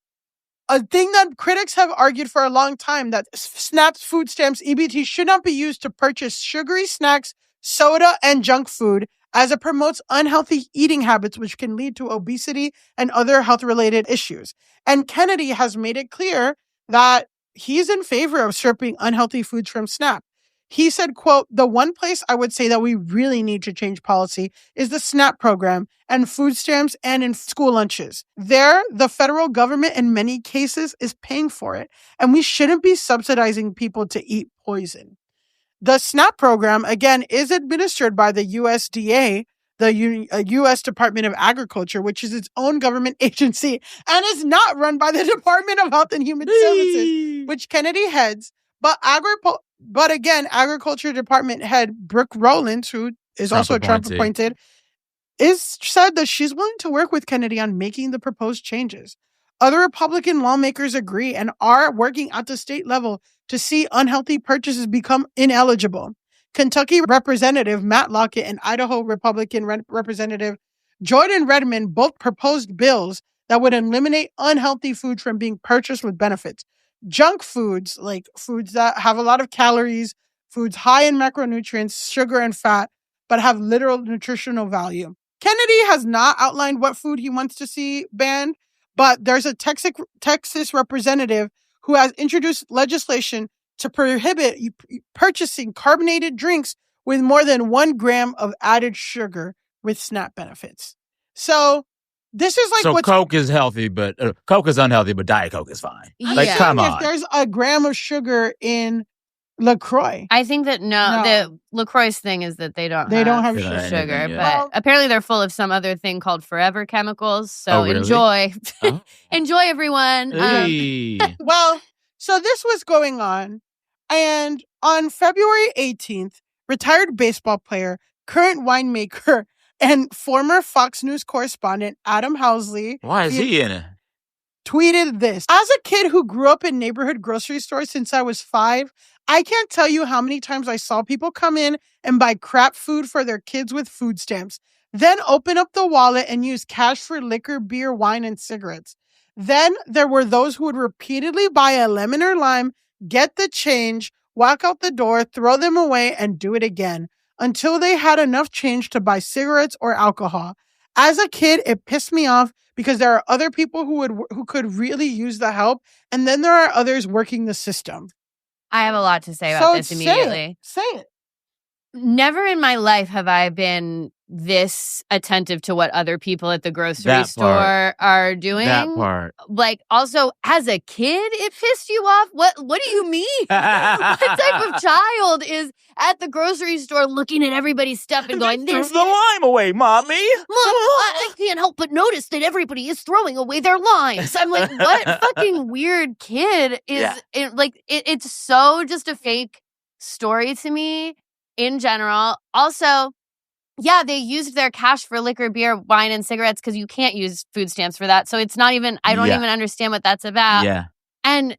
a thing that critics have argued for a long time, that SNAP's food stamps, EBT, should not be used to purchase sugary snacks, soda, and junk food, as it promotes unhealthy eating habits, which can lead to obesity and other health-related issues. And Kennedy has made it clear that he's in favor of stripping unhealthy foods from SNAP. He said, quote, "The one place I would say that we really need to change policy is the SNAP program and food stamps and in school lunches. There, the federal government in many cases is paying for it, and we shouldn't be subsidizing people to eat poison." The SNAP program, again, is administered by the USDA, the U.S. Department of Agriculture, which is its own government agency, and is not run by the Department of Health and Human Services, which Kennedy heads. But again, Agriculture Department head Brooke Rowland, who is also Trump appointed, is said that she's willing to work with Kennedy on making the proposed changes. Other Republican lawmakers agree and are working at the state level to see unhealthy purchases become ineligible. Kentucky Representative Matt Lockett and Idaho Republican Representative Jordan Redmond both proposed bills that would eliminate unhealthy food from being purchased with benefits. Junk foods, like foods that have a lot of calories, foods high in macronutrients, sugar, and fat, but have little nutritional value. Kennedy has not outlined what food he wants to see banned, but there's a Texas representative who has introduced legislation to prohibit purchasing carbonated drinks with more than 1 gram of added sugar with SNAP benefits. So this is like Coke is healthy, but Coke is unhealthy, but Diet Coke is fine. Like, come on. If there's a gram of sugar in LaCroix. I think that the LaCroix's thing is that they don't have sugar, but apparently they're full of some other thing called forever chemicals. So enjoy. Enjoy, everyone. Well, so this was going on. And on February 18th, retired baseball player, current winemaker, and former Fox News correspondent Adam Housley. Why is he in it? Tweeted this. "As a kid who grew up in neighborhood grocery stores since I was 5, I can't tell you how many times I saw people come in and buy crap food for their kids with food stamps, then open up the wallet and use cash for liquor, beer, wine, and cigarettes. Then there were those who would repeatedly buy a lemon or lime, get the change, walk out the door, throw them away, and do it again until they had enough change to buy cigarettes or alcohol. As a kid, it pissed me off because there are other people who could really use the help, and then there are others working the system." I have a lot to say about this immediately. Say it. Never in my life have I been this attentive to what other people at the grocery store are doing. That part. Like, also, as a kid, it pissed you off? What do you mean? What type of child is at the grocery store looking at everybody's stuff and going, "Throw the lime away, Mommy. Mom, I can't help but notice that everybody is throwing away their limes." I'm like, what fucking weird kid is it's so just a fake story to me in general. Also, yeah, they used their cash for liquor, beer, wine, and cigarettes because you can't use food stamps for that. So it's not even, I don't even understand what that's about. Yeah. And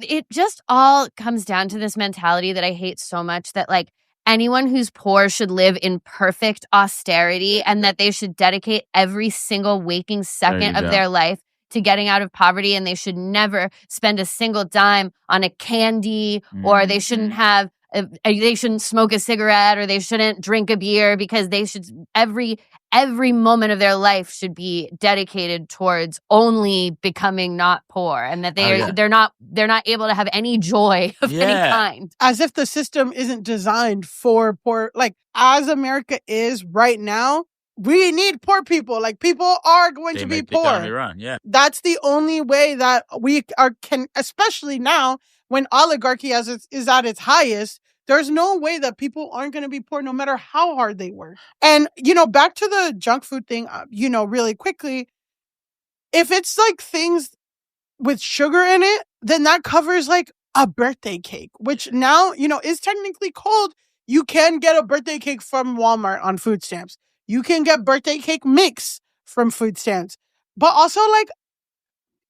it just all comes down to this mentality that I hate so much, that like anyone who's poor should live in perfect austerity and that they should dedicate every single waking second of their life to getting out of poverty, and they should never spend a single dime on a candy, or they shouldn't have they shouldn't smoke a cigarette, or they shouldn't drink a beer, because they should every moment of their life should be dedicated towards only becoming not poor, and that they're not able to have any joy of any kind. As if the system isn't designed for poor. Like, as America is right now, we need poor people. Like, people are going to be poor. Run. Yeah. That's the only way that we can, especially now when oligarchy is at its highest. There's no way that people aren't going to be poor no matter how hard they work. And, back to the junk food thing, really quickly, if it's like things with sugar in it, then that covers like a birthday cake, which now, is technically cold. You can get a birthday cake from Walmart on food stamps. You can get birthday cake mix from food stamps. But also, like,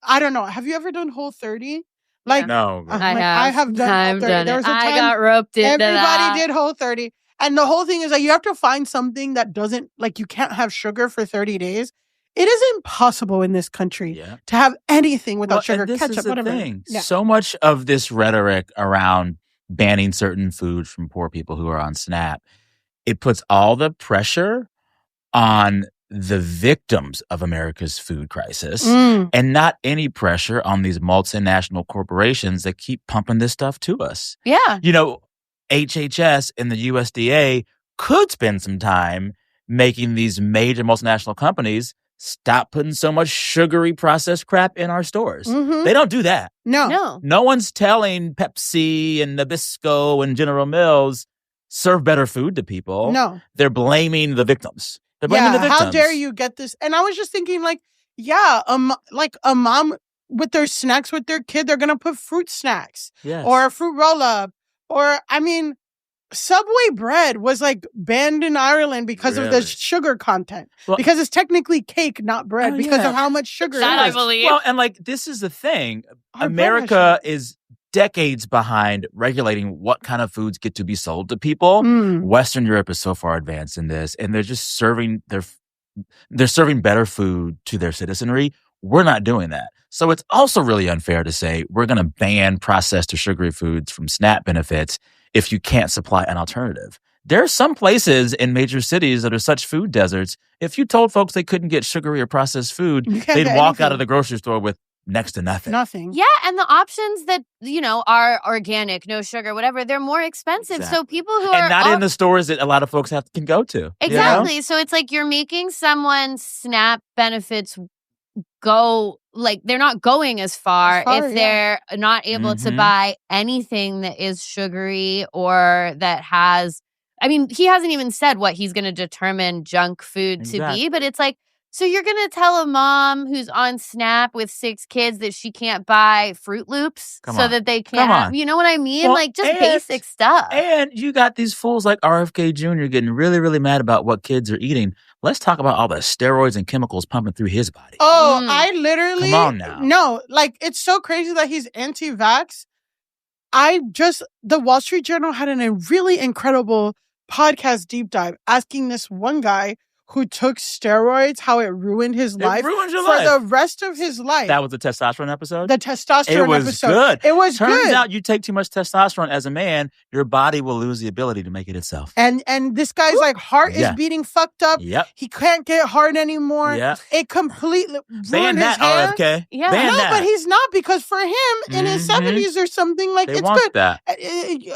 I don't know. Have you ever done Whole30? Like, No. I have done I've Whole30. done There it. was a I time got roped into everybody that. did Whole30. And the whole thing is like, you have to find something that doesn't, like, you can't have sugar for 30 days. It is impossible in this country to have anything without sugar, and this ketchup, is the whatever. thing. Yeah. So much of this rhetoric around banning certain food from poor people who are on SNAP, it puts all the pressure on the victims of America's food crisis and not any pressure on these multinational corporations that keep pumping this stuff to us. Yeah. You know, HHS and the USDA could spend some time making these major multinational companies stop putting so much sugary processed crap in our stores. They don't do that. No. No one's telling Pepsi and Nabisco and General Mills, serve better food to people. No. They're blaming the victims. They're blaming the victims. How dare you get this? And I was just thinking, like, like a mom with their snacks with their kid, they're going to put fruit snacks or a fruit roll-up. Or, I mean, Subway bread was, like, banned in Ireland because of the sugar content. Well, because it's technically cake, not bread, because of how much sugar it is. I believe. Well, and, like, this is the thing. America is decades behind regulating what kind of foods get to be sold to people. Western Europe is so far advanced in this, and they're just serving they're serving better food to their citizenry. We're not doing that. So it's also really unfair to say we're going to ban processed or sugary foods from SNAP benefits if you can't supply an alternative. There are some places in major cities that are such food deserts. If you told folks they couldn't get sugary or processed food, they'd walk out of the grocery store with next to nothing. Yeah, and the options that, are organic, no sugar, whatever, they're more expensive. Exactly. So people who and not in the stores that a lot of folks can go to. Exactly. You know? So it's like you're making someone's SNAP benefits go, like, they're not going as far if they're not able to buy anything that is sugary or that has, I mean, he hasn't even said what he's going to determine junk food to be, but it's like, so you're going to tell a mom who's on SNAP with 6 kids that she can't buy Fruit Loops that they can't, you know what I mean? Well, like, just basic stuff. And you got these fools like RFK Jr. getting really, really mad about what kids are eating. Let's talk about all the steroids and chemicals pumping through his body. Oh, I literally... Come on now. No, like, it's so crazy that he's anti-vax. The Wall Street Journal had a really incredible podcast deep dive asking this one guy who took steroids, how it ruined his life for the rest of his life. That was the testosterone episode? The testosterone episode. Good. It was Turns good. Turns out you take too much testosterone as a man, your body will lose the ability to make it itself. And this guy's like heart is beating fucked up. Yep. He can't get hard anymore. Yep. It completely ban ruined that, his hair. RFK. Yeah. Ban no, that. but he's not, because for him in his 70s or something, like, they it's want good. That.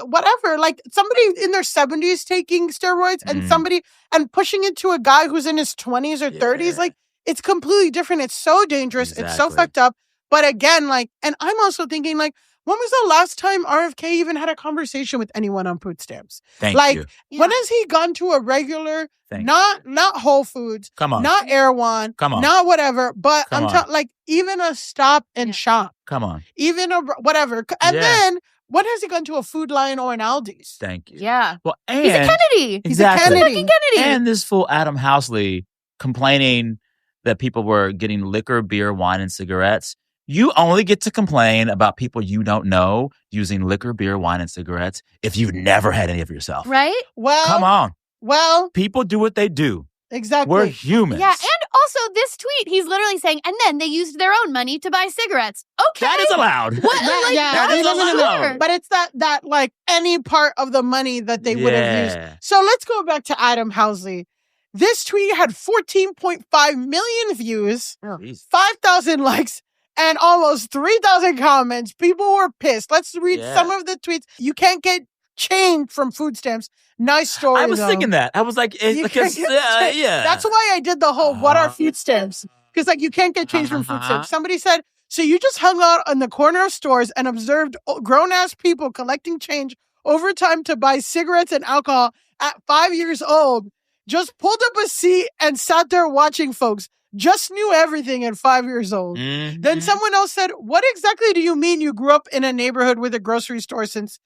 Whatever. Like, somebody in their 70s taking steroids and pushing it to a guy who's in his 20s or 30s, like, it's completely different. It's so dangerous. Exactly. It's so fucked up. But again, like, and I'm also thinking, like, when was the last time RFK even had a conversation with anyone on food stamps? Thank you. When has he gone to a regular, not Whole Foods, not Erewhon, not whatever, but like, even a Stop and Shop. Come on. Even a whatever. And then, when has he gone to a Food Lion or an Aldi's? Thank you. Yeah. Well, and he's a Kennedy. Exactly. He's a fucking Kennedy. And this fool Adam Housley complaining that people were getting liquor, beer, wine, and cigarettes. You only get to complain about people you don't know using liquor, beer, wine, and cigarettes if you've never had any of it yourself. Right? Well, come on. Well, people do what they do. Exactly. We're humans. Yeah, and also this tweet, he's literally saying, and then they used their own money to buy cigarettes. Okay. That is allowed. What? That is allowed. But it's that like any part of the money that they would have used. So let's go back to Adam Housley. This tweet had 14.5 million views, 5,000 likes, and almost 3,000 comments. People were pissed. Let's read some of the tweets. You can't get change from food stamps. Nice story. I was thinking that. I was like, yeah. That's why I did the whole what are food stamps? Because like you can't get change from food stamps. Somebody said, so you just hung out on the corner of stores and observed grown-ass people collecting change over time to buy cigarettes and alcohol at 5 years old. Just pulled up a seat and sat there watching folks. Just knew everything at 5 years old. Mm-hmm. Then someone else said, what exactly do you mean you grew up in a neighborhood with a grocery store since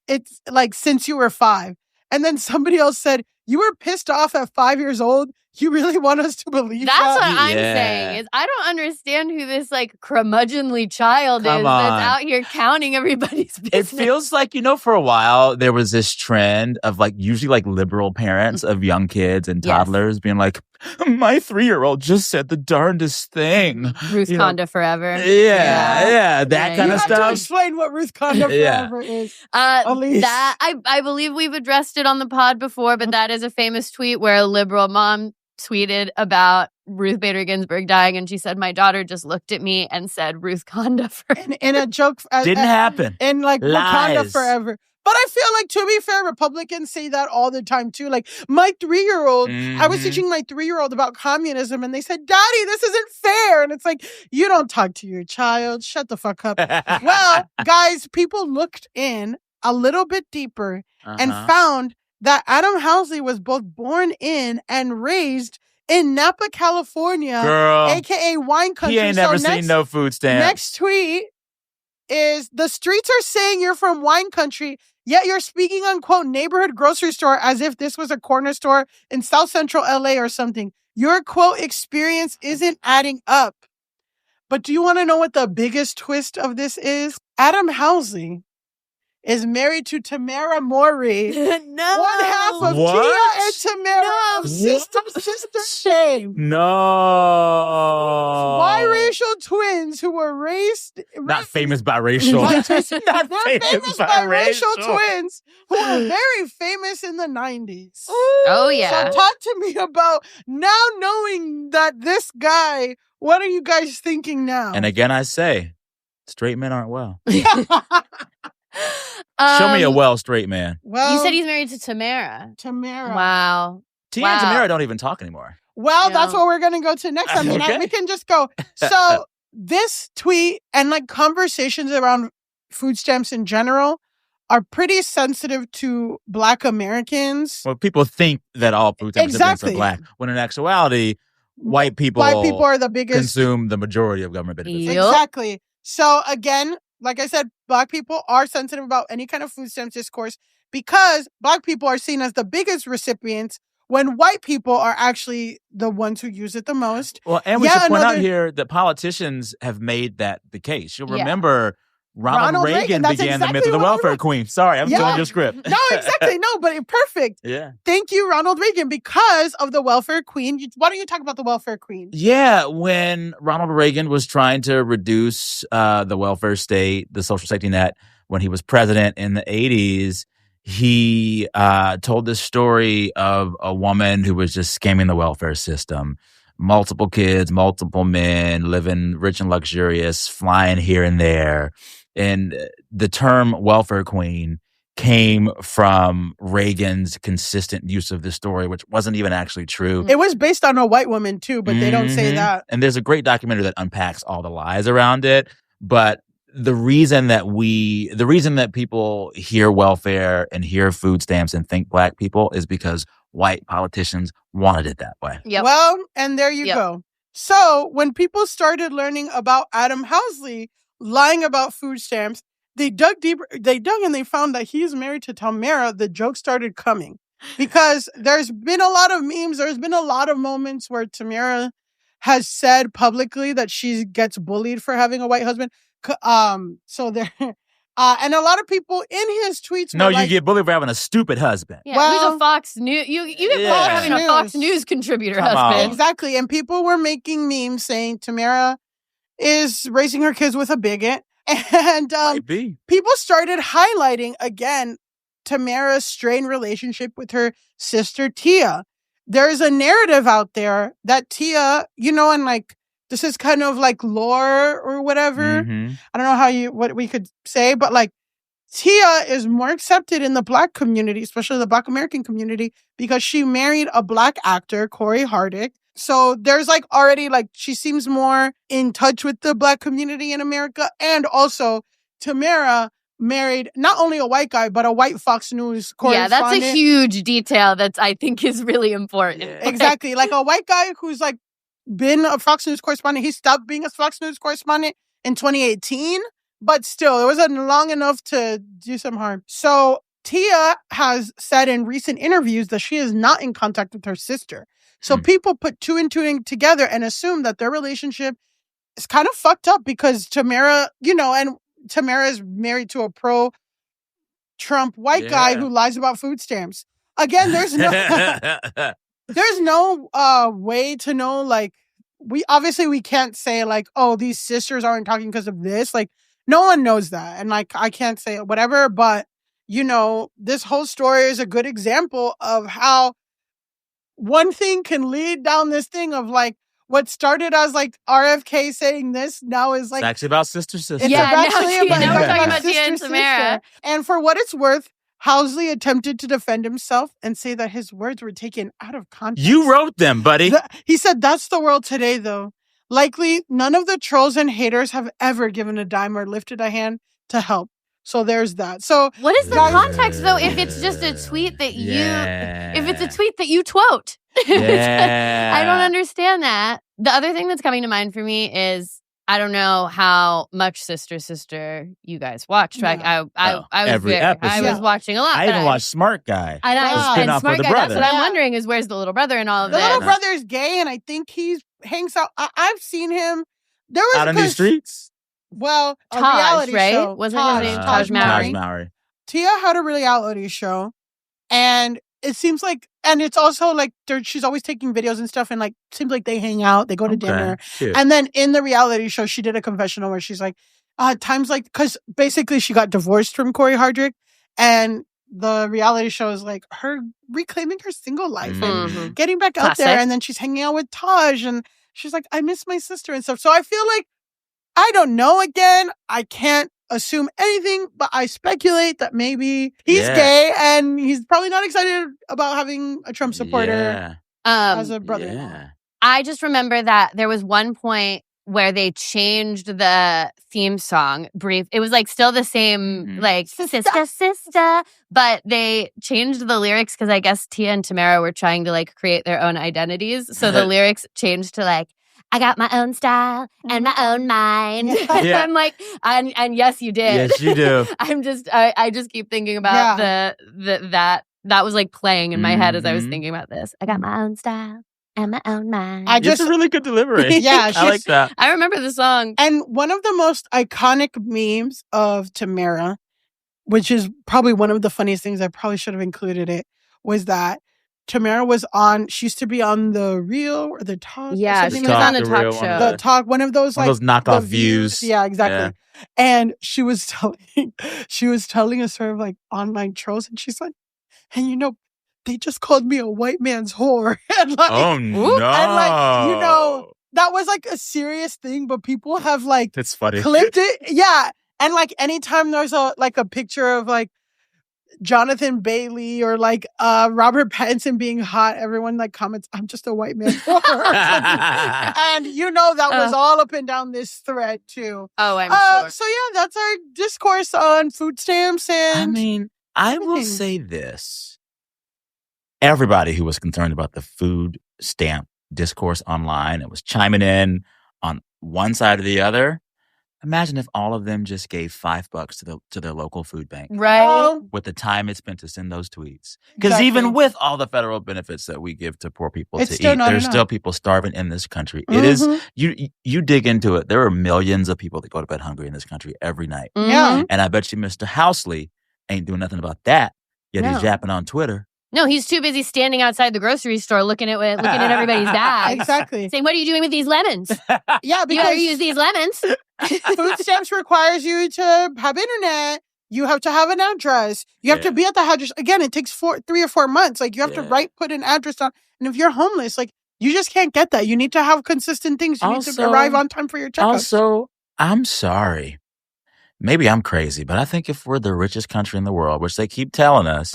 you were 5? And then somebody else said, you were pissed off at 5 years old? You really want us to believe That's that? what I'm Yeah. saying. Is I don't understand who this like curmudgeonly child Come is on. that's out here counting everybody's It business. feels like, for a while there was this trend of like usually like liberal parents of young kids and Yes. toddlers being like, my 3-year-old just said the darndest thing. Ruth Conda forever. Yeah, that Right. kind You of have to stuff. explain what Ruth Conda Yeah. forever is. That I believe we've addressed it on the pod before, but that is a famous tweet where a liberal mom tweeted about Ruth Bader Ginsburg dying, and she said, "My daughter just looked at me and said Ruth Conda forever." In a joke. Didn't happen. And like Wakanda Lies. forever. But I feel like, to be fair, Republicans say that all the time too. Like my 3-year-old, I was teaching my 3-year-old about communism and they said, Daddy, this isn't fair. And it's like, you don't talk to your child. Shut the fuck up. Well, guys, people looked in a little bit deeper and found that Adam Housley was both born in and raised in Napa, California, Girl, aka wine country. he ain't never seen no food stamp. Next tweet is, the streets are saying you're from wine country, yet you're speaking on, quote, neighborhood grocery store as if this was a corner store in South Central LA or something. Your, quote, experience isn't adding up. But do you want to know what the biggest twist of this is? Adam Housley is married to Tamera Mowry. No. One half of What? Tia and Tamera. No. Sister shame. No. Biracial twins who were raised... Not famous biracial. Not They're famous biracial twins who were very famous in the 90s. Oh, yeah. So talk to me about now knowing that this guy, what are you guys thinking now? And again, I say, straight men aren't well. Show me a well straight man. Well, You said he's married to Tamera. Tamera. Wow. Tia and Tamera don't even talk anymore. Well, that's No. what we're going to go to next. I mean, Okay. we can just go. So this tweet and like conversations around food stamps in general are pretty sensitive to Black Americans. Well, people think that all food stamp recipients Exactly. are black, when in actuality, white people are the biggest. consume the majority of government benefits. Yep. Exactly. So again, like I said, Black people are sensitive about any kind of food stamps discourse because Black people are seen as the biggest recipients when white people are actually the ones who use it the most. Well, and we Yeah, should point out another- here that politicians have made that the case. You'll Yeah. remember Ronald Reagan that's began the myth exactly of the what I welfare wrote. queen. Sorry, I'm Yeah. stealing your script. No, exactly. No, but perfect. Yeah. Thank you, Ronald Reagan, because of the welfare queen. Why don't you talk about the welfare queen? Yeah, when Ronald Reagan was trying to reduce the welfare state, the social safety net, when he was president in the 80s, he told this story of a woman who was just scamming the welfare system. Multiple kids, multiple men, living rich and luxurious, flying here and there. And the term welfare queen came from Reagan's consistent use of this story, which wasn't even actually true. It was based on a white woman too, but they don't say Mhm. that. And there's a great documentary that unpacks all the lies around it. But the reason that people hear welfare and hear food stamps and think Black people is because white politicians wanted it that way. Yep. Well, and there you Yep. go. So when people started learning about Adam Housley lying about food stamps, they dug deeper. They dug and they found that he's married to Tamera. The joke started coming because there's been a lot of memes. There's been a lot of moments where Tamera has said publicly that she gets bullied for having a white husband. So there, and a lot of people in his tweets. No, were you like, get bullied for having a stupid husband. Yeah, Well- who's a Fox News? You get bullied Yeah. for having a Fox News contributor Come on. husband. Exactly. And people were making memes saying Tamera is raising her kids with a bigot. And Might be. people started highlighting again Tamera's strained relationship with her sister Tia. There's a narrative out there that Tia, and like this is kind of like lore or whatever. Mhm. I don't know what we could say, but like Tia is more accepted in the Black community, especially the Black American community, because she married a Black actor, Corey Hardick. So there's like already like she seems more in touch with the Black community in America. And also Tamera married not only a white guy, but a white Fox News correspondent. Yeah, that's a huge detail that I think is really important. Yeah. Exactly. Like a white guy who's like been a Fox News correspondent. He stopped being a Fox News correspondent in 2018, but still, it wasn't long enough to do some harm. So Tia has said in recent interviews that she is not in contact with her sister. So people put two and two together and assume that their relationship is kind of fucked up because Tamera, and Tamera is married to a pro-Trump white guy who lies about food stamps. Again, there's no way to know, like, we can't say, like, oh, these sisters aren't talking because of this. Like, no one knows that. And, like, I can't say whatever, but, this whole story is a good example of how one thing can lead down this thing of, like, what started as, like, RFK saying this now is, like... It's actually about sister. It's actually now we're talking about sister, Tia and Tamera. sister. And for what it's worth, Housley attempted to defend himself and say that his words were taken out of context. You wrote them, buddy. He said, that's the world today, though. Likely, none of the trolls and haters have ever given a dime or lifted a hand to help. So there's that. So what is the context, though, if it's just a tweet that if it's a tweet that you quote? I don't understand that. The other thing that's coming to mind for me is, I don't know how much Sister you guys watched. Like, I was watching a lot. I even watched Smart Guy. And Smart Guy. That's what I'm wondering is, where's the little brother in all of this? The little brother's gay, and I think he hangs out. I've seen him. There was out on these streets. Well, Taj, a reality right? show. Wasn't his name Taj Mowry? Tia had a reality show, and it seems like, and it's also like she's always taking videos and stuff, and like seems like they hang out, they go to dinner, and then in the reality show, she did a confessional where she's like, times like, because basically she got divorced from Corey Hardrick, and the reality show is like her reclaiming her single life and getting back out there, and then she's hanging out with Taj, and she's like, I miss my sister and stuff. So I feel like, I don't know, again, I can't assume anything, but I speculate that maybe he's gay and he's probably not excited about having a Trump supporter as a brother-in-law. Yeah. I just remember that there was one point where they changed the theme song brief. It was like still the same, like, sister, but they changed the lyrics because I guess Tia and Tamera were trying to, like, create their own identities. So the lyrics changed to, like, I got my own style and my own mind. Yeah. I'm like, and yes, you did. Yes, you do. I just keep thinking about that was like playing in my head as I was thinking about this. I got my own style and my own mind. It's a really good delivery. Yeah, I like that. I remember the song. And one of the most iconic memes of Tamera, which is probably one of the funniest things, I probably should have included it, was that Tamera was she used to be on The Real or The Talk. Yeah, she was on the talk show. The Talk, one of those, like, those knockoff views. Yeah, exactly. Yeah. And she was telling us sort of like online trolls, and she's like, and they just called me a white man's whore. And like, oh no. And like, that was like a serious thing, but people have like that's funny. Clipped it. Yeah. And like anytime there's a picture of like Jonathan Bailey or like Robert Pattinson being hot, everyone like comments, I'm just a white man. And that was all up and down this thread too. Oh, I'm sure. So yeah, that's our discourse on food stamps. And I mean, I will say this. Everybody who was concerned about the food stamp discourse online and was chiming in on one side or the other, imagine if all of them just gave $5 to their local food bank. Right. With the time it's spent to send those tweets. Because even with all the federal benefits that we give to poor people to eat, there's still people starving in this country. It is, you dig into it, there are millions of people that go to bed hungry in this country every night. Yeah. And I bet you Mr. Housley ain't doing nothing about that, yet he's yapping on Twitter. No, he's too busy standing outside the grocery store looking at everybody's bags. Exactly. Saying, what are you doing with these lemons? Yeah, because you better use these lemons. Food stamps requires you to have internet. You have to have an address. You have to be at the address. Again, it takes 3 or 4 months. Like, you have to put an address on. And if you're homeless, like, you just can't get that. You need to have consistent things. You need to arrive on time for your checkups. Also, I'm sorry. Maybe I'm crazy, but I think if we're the richest country in the world, which they keep telling us,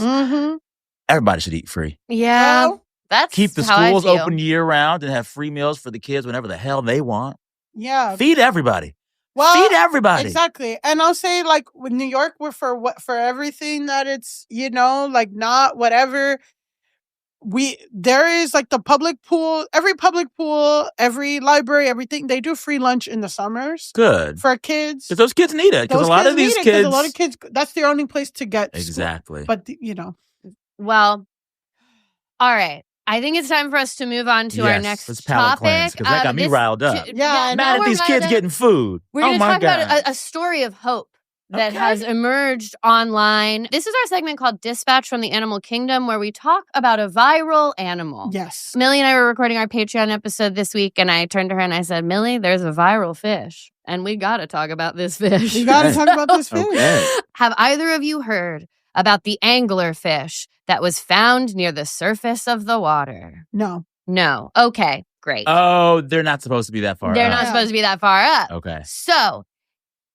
everybody should eat free. Yeah. Well, that's keep the how schools I feel. open year round and have free meals for the kids whenever the hell they want. Yeah. Feed everybody. Well, feed everybody. Exactly. And I'll say, like, with New York, we're for everything that it's, like, not whatever. There is like the public pool, every library, everything. They do free lunch in the summers. Good. For kids. Because those kids need it. Because a lot of these kids. A lot of kids, that's their only place to get exactly. School. But, Well, all right. I think it's time for us to move on to our next let's palate topic. cleanse, because that got me riled up. Yeah, Mad at these kids getting food. We're going to talk God. about a story of hope that has emerged online. This is our segment called Dispatch from the Animal Kingdom, where we talk about a viral animal. Yes. Millie and I were recording our Patreon episode this week, and I turned to her and I said, Millie, there's a viral fish, and we got to talk about this fish. We got to talk about this fish. Okay. Have either of you heard about the anglerfish that was found near the surface of the water? No. No. Okay, great. Oh, they're not supposed to be that far They're up. not supposed to be that far up. Okay. So,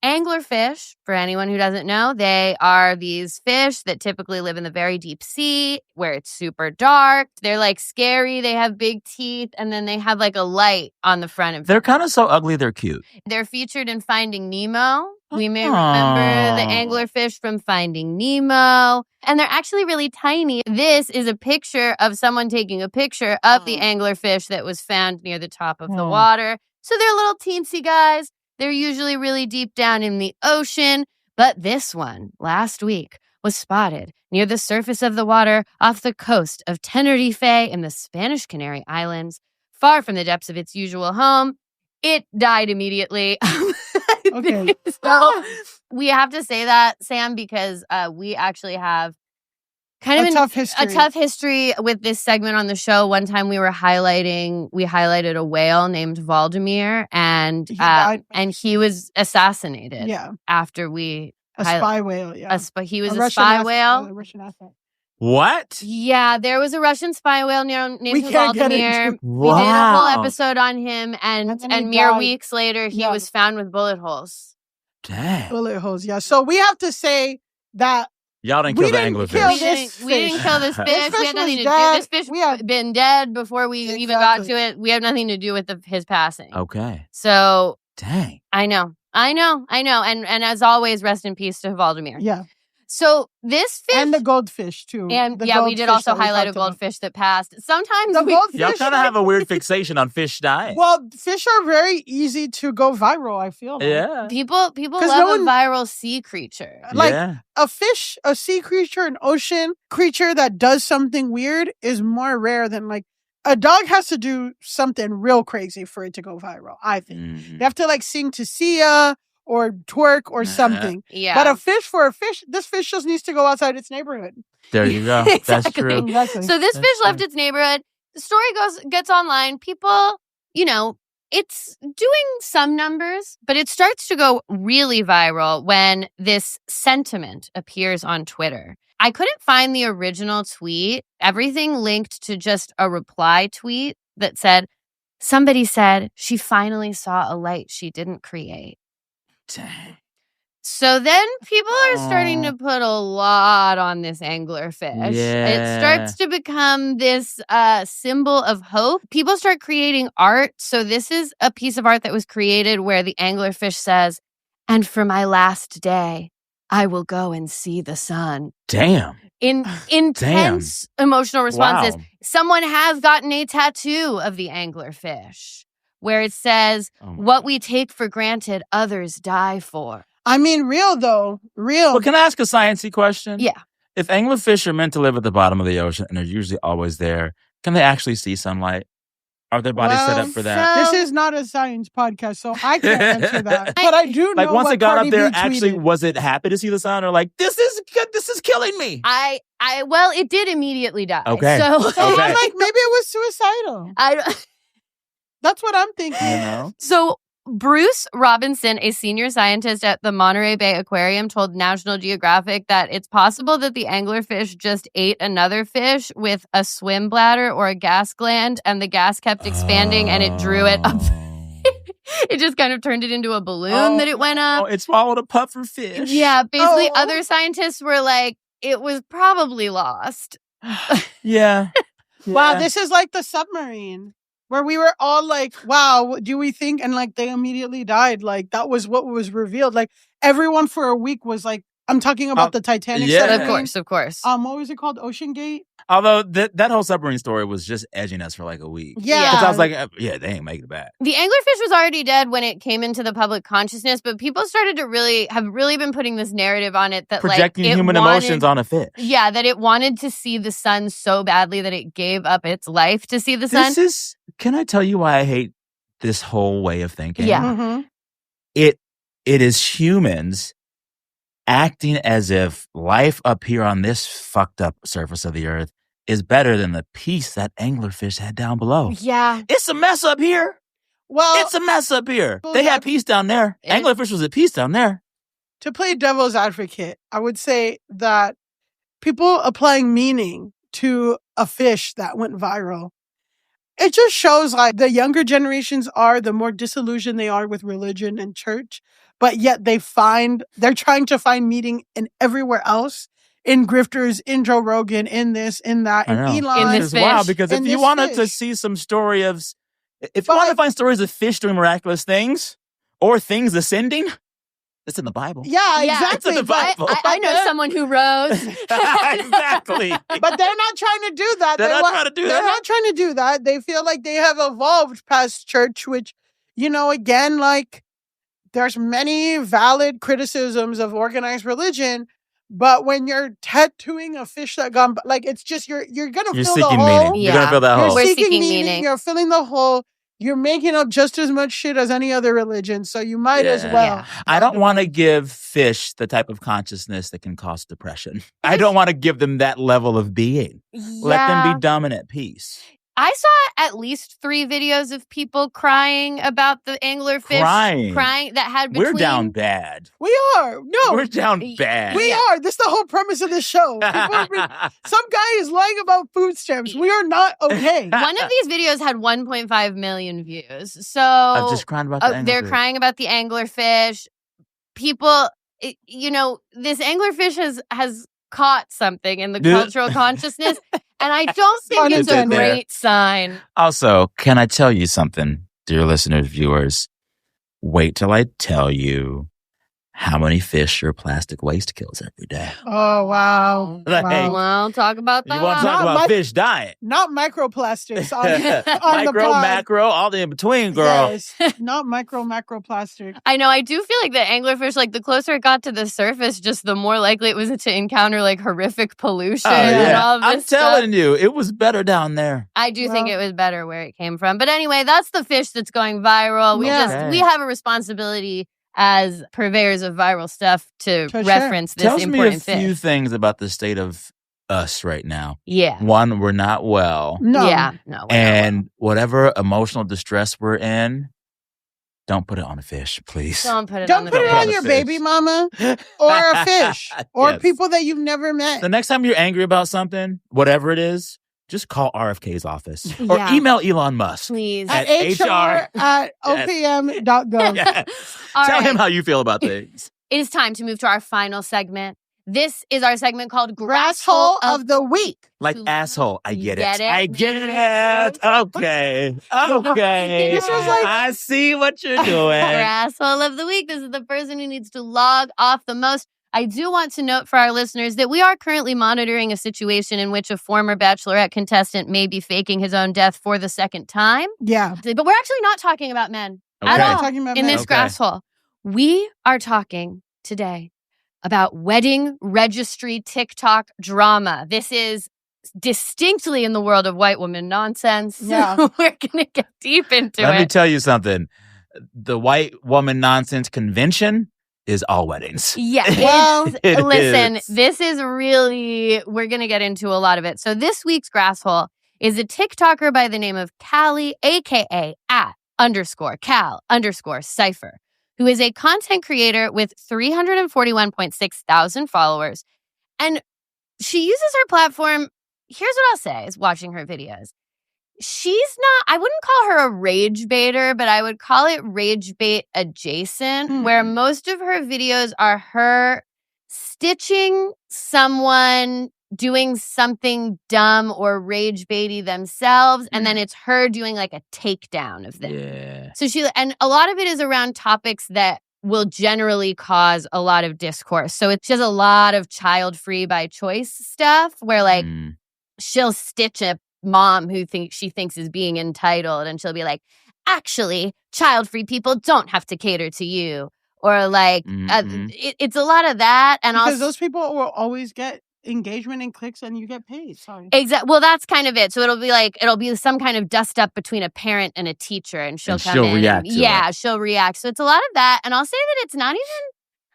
anglerfish, for anyone who doesn't know, they are these fish that typically live in the very deep sea where it's super dark. They're like scary. They have big teeth, and then they have like a light on the front of them. They're kind of so ugly, they're cute. They're featured in Finding Nemo. We may remember the anglerfish from Finding Nemo. And they're actually really tiny. This is a picture of someone taking a picture of the anglerfish that was found near the top of the water. So they're little teensy guys. They're usually really deep down in the ocean. But this one, last week, was spotted near the surface of the water off the coast of Tenerife in the Spanish Canary Islands, far from the depths of its usual home. It died immediately. Okay. So we have to say that, Sam, because we actually have kind of a tough history with this segment on the show. One time we highlighted a whale named Valdemir, and he was assassinated. After we a spy whale. Yeah, he was a spy whale. A Russian asset. What? Yeah, there was a Russian spy whale named Valdemir. Wow. We did a whole episode on him, and mere weeks later, he was found with bullet holes. Dang. Bullet holes, yeah. So we have to say that y'all didn't kill the anglerfish. We didn't kill this fish. We had nothing to do. This fish had been dead before we even got to it. We had nothing to do with his passing. Okay. So, dang. I know. And as always, rest in peace to Valdemir. Yeah. So this fish and the goldfish too. And we did also highlight a goldfish that passed. Sometimes y'all kind of have a weird fixation on fish dying. Well, fish are very easy to go viral, I feel. Yeah. People love a viral sea creature. Like a fish, a sea creature, an ocean creature that does something weird is more rare than like a dog has to do something real crazy for it to go viral, I think. Mm-hmm. They have to like sing to Sia or twerk or something. Yeah. But this fish just needs to go outside its neighborhood. There you go. Exactly. That's true. Exactly. So this fish left its neighborhood. The story gets online. People, it's doing some numbers, but it starts to go really viral when this sentiment appears on Twitter. I couldn't find the original tweet. Everything linked to just a reply tweet that said, somebody said she finally saw a light she didn't create. Dang. So then people are starting to put a lot on this anglerfish. Yeah. It starts to become this symbol of hope. People start creating art. So this is a piece of art that was created where the anglerfish says, "And for my last day, I will go and see the sun." Damn. Intense emotional responses. Wow. Someone has gotten a tattoo of the anglerfish where it says, "What we take for granted, others die for." I mean, real though. Real. Well, can I ask a sciencey question? Yeah. If anglerfish are meant to live at the bottom of the ocean and are usually always there, can they actually see sunlight? Are their bodies set up for that? This is not a science podcast, so I can't answer that. But I do know like once what it got Cardi up there, B actually, tweeted. was it happy to see the sun, or like this is killing me? Well, it did immediately die. Okay. So Okay. I'm like, maybe it was suicidal. That's what I'm thinking. So Bruce Robinson, a senior scientist at the Monterey Bay Aquarium, told National Geographic that it's possible that the anglerfish just ate another fish with a swim bladder or a gas gland, and the gas kept expanding and it drew it up. It just kind of turned it into a balloon that it went up. It swallowed a puffer fish. Yeah, basically other scientists were like, it was probably lost. Yeah. Wow, this is like the submarine where we were all like, wow, what do we think? And like they immediately died. Like that was what was revealed. Like everyone for a week was like I'm talking about the Titanic yeah. submarine. Of course. What was it called? Ocean Gate? Although that whole submarine story was just edging us for like a week. Yeah. Because I was like, yeah, they ain't making it back. The anglerfish was already dead when it came into the public consciousness, but people started to have really been putting this narrative on it that Projecting like, human emotions on a fish. Yeah, that it wanted to see the sun so badly that it gave up its life to see the sun. Can I tell you why I hate this whole way of thinking? Yeah. Mm-hmm. It is humans acting as if life up here on this fucked up surface of the earth is better than the peace that anglerfish had down below. Yeah. It's a mess up here. Well, It's a mess up here. well, They that- had peace down there. Anglerfish was at peace down there. to play devil's advocate, I would say that people applying meaning to a fish that went viral, it just shows like the younger generations are, the more disillusioned they are with religion and church, but yet they're trying to find meaning in everywhere else, in grifters, in Joe Rogan, in this, in that, in I know. Elon. In this It's wild fish. because In if you this wanted to fish. see some story of, if you But want to find stories of fish doing miraculous things or things ascending, it's in the Bible. Yeah, Yeah, exactly. it's in the but- Bible. I know someone who rose. Exactly. But they're not trying to do that. They're not trying to do They're that. not trying to do that. They feel like they have evolved past church, which, again, like there's many valid criticisms of organized religion, but when you're tattooing a fish that gone, like it's just you're gonna You're fill the seeking hole. meaning. You're going to fill that You're hole. We're seeking seeking meaning. meaning. You're filling the hole. You're making up just as much shit as any other religion, so you might as Yeah. well. Yeah. I don't want to give fish the type of consciousness that can cause depression. I don't want to give them that level of being. Let them be dumb and at peace. I saw at least 3 videos of people crying about the anglerfish. Crying. That had between... We're down bad. We are. No, We're down bad. we are. This is the whole premise of this show. Some guy is lying about food stamps. We are not okay. One of these videos had 1.5 million views. So I'm just crying about the they're anglerfish. crying about the anglerfish. People, this anglerfish has caught something in the cultural consciousness, and I don't think it's a Unintended. great sign. Also, can I tell you something, dear listeners, viewers? Wait till I tell you how many fish your plastic waste kills every day. Oh, wow. Like, Wow. Well, talk about You that. want to talk Not about my- fish dying? Not microplastics on the Micro, pod. macro, all the in between, girl. Yes. Not macroplastic. I know. I do feel like the anglerfish, like the closer it got to the surface, just the more likely it was to encounter like horrific pollution Oh, and yeah. all of this I'm stuff. telling you, it was better down there. I do think Well- it was better where it came from. But anyway, that's the fish that's going viral. Yeah. We have a responsibility as purveyors of viral stuff to For sure. reference this Tells me a important few fish. things about the state of us right now. Yeah. One, we're not well. No. Yeah. No. we're not And whatever emotional distress we're in, don't put it on a fish, please. well. Don't put it Don't on the put it fish. on fish. your baby mama or a fish or Yes. people that you've never met. The next time you're angry about something, whatever it is, just call RFK's office or Yeah. email Elon Musk. Please. At HR HR. at opm.gov. Yes. All Tell right. him how you feel about things. It is time to move to our final segment. This is our segment called Grasshole of the week. Like You asshole. I get get it. it? I get it. Okay. Okay. This was like- I see what you're doing. Grasshole of the week. This is the person who needs to log off the most. I do want to note for our listeners that we are currently monitoring a situation in which a former Bachelorette contestant may be faking his own death for the second time. Yeah. But we're actually not talking about men at Okay. all Talking about in men. this Okay. grasshole. We are talking today about wedding registry TikTok drama. This is distinctly in the world of white woman nonsense. Yeah. We're going to get deep into Let me it. tell you something. The white woman nonsense convention is all weddings. Yeah. Well, It Listen, is. this is really, we're going to get into a lot of it. So this week's grasshole is a TikToker by the name of Callie, aka @_Cal_Cypher, who is a content creator with 341.6 thousand followers. And she uses her platform. Here's what I'll say is watching her videos. She's not, I wouldn't call her a rage baiter, but I would call it rage bait adjacent, where most of her videos are her stitching someone doing something dumb or rage baity themselves, and then it's her doing like a takedown of them. Yeah. So and a lot of it is around topics that will generally cause a lot of discourse. So it's just a lot of child-free by choice stuff where like she'll stitch a mom who she thinks is being entitled, and she'll be like, actually, child-free people don't have to cater to you. Or like, it's a lot of that. And because also, those people will always get engagement and clicks and you get paid. Sorry. Exactly. Well, that's kind of it. So it'll be some kind of dust up between a parent and a teacher, and she'll come in. React to it. She'll react. So it's a lot of that. And I'll say that it's not even,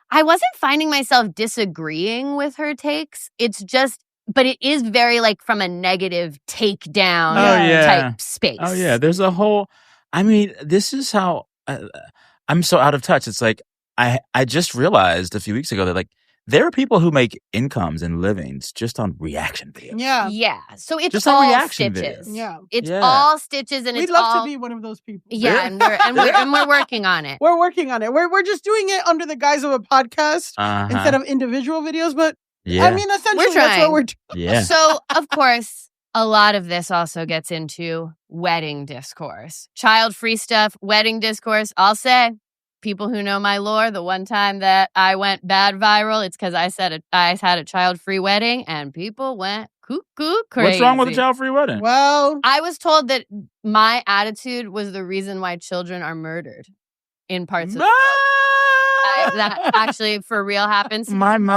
I wasn't finding myself disagreeing with her takes. It's just, but it is very like from a negative takedown type space. Oh, yeah. There's a whole, I mean, this is how I'm so out of touch. It's like, I just realized a few weeks ago that like, there are people who make incomes and livings just on reaction videos. Yeah. Yeah. So it's just all on reaction stitches. videos. Yeah. It's all stitches, and We'd it's love all to be one of those people. Yeah, and we're working on it. We're working on it. We're just doing it under the guise of a podcast instead of individual videos. But I mean, essentially, that's what we're doing. Yeah. So, of course, a lot of this also gets into wedding discourse, child-free stuff, wedding discourse. I'll say, people who know my lore, the one time that I went bad viral, it's because I said I had a child-free wedding, and people went cuckoo crazy. What's wrong with a child-free wedding? Well, I was told that my attitude was the reason why children are murdered in parts of the world. That actually for real happens. It got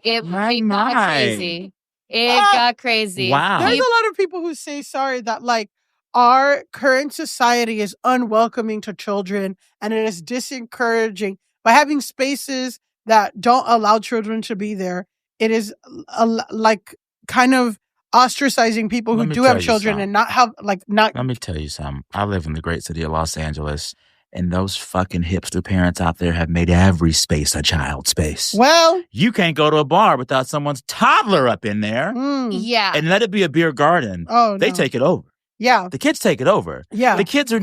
crazy. It got crazy. Wow. There's a lot of people who say sorry that like our current society is unwelcoming to children and it is disencouraging by having spaces that don't allow children to be there. It is like kind of ostracizing people who do have children and not have not. Let me tell you something. I live in the great city of Los Angeles, and those fucking hipster parents out there have made every space a child space. Well, you can't go to a bar without someone's toddler up in there. Yeah. And let it be a beer garden. Oh, they take it over. Yeah. The kids take it over. Yeah. The kids are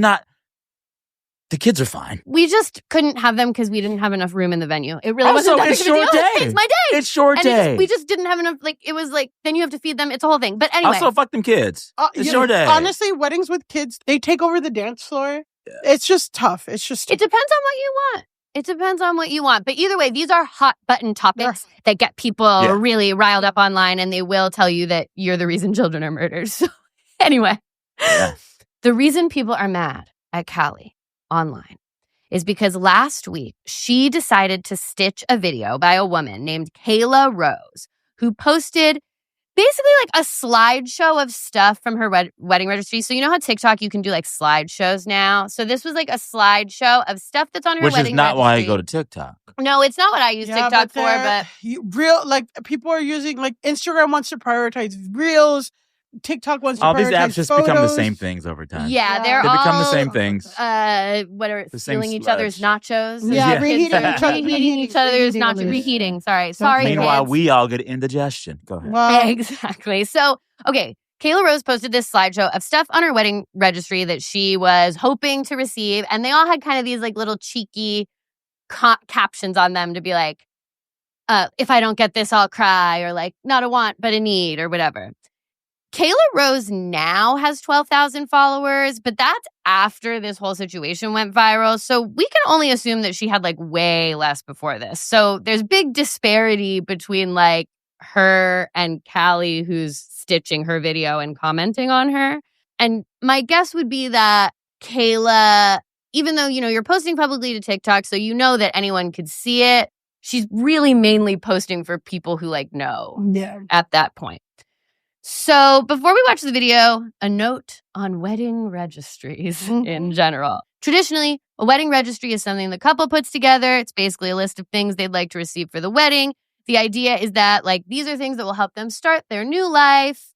fine. We just couldn't have them because we didn't have enough room in the venue. It really also, wasn't that it's big of a your deal. day. It's my day. It's your day. We just didn't have enough. Like, it was like, then you have to feed them. It's a whole thing. But anyway. Also, fuck them kids. It's your day. Honestly, weddings with kids, they take over the dance floor. Yeah. It's just tough. It depends on what you want. It depends on what you want. But either way, these are hot button topics that get people really riled up online, and they will tell you that you're the reason children are murdered. So anyway, the reason people are mad at Callie online is because last week she decided to stitch a video by a woman named Kayla Rose, who posted basically like a slideshow of stuff from her wedding registry. So you know how TikTok, you can do like slideshows now? So this was like a slideshow of stuff that's on her wedding registry. Which is not why I go to TikTok. No, it's not what I use TikTok for, but... people are using, like, Instagram wants to prioritize Reels. TikTok wants to prioritize these apps just photos. become the same things over time. Yeah, they become the same things. What are stealing each other's nachos? Reheating each other's nachos. Reheating. Sorry. Meanwhile, kids. we all get indigestion. Go ahead. Well, exactly. So, okay, Kayla Rose posted this slideshow of stuff on her wedding registry that she was hoping to receive, and they all had kind of these like little cheeky captions on them to be like, if I don't get this, I'll cry, or like, not a want, but a need, or whatever. Kayla Rose now has 12,000 followers, but that's after this whole situation went viral. So we can only assume that she had like way less before this. So there's big disparity between like her and Callie, who's stitching her video and commenting on her. And my guess would be that Kayla, even though, you know, you're posting publicly to TikTok, so you know that anyone could see it, she's really mainly posting for people who like know at that point. So before we watch the video, a note on wedding registries in general. Traditionally, a wedding registry is something the couple puts together. It's basically a list of things they'd like to receive for the wedding. The idea is that like these are things that will help them start their new life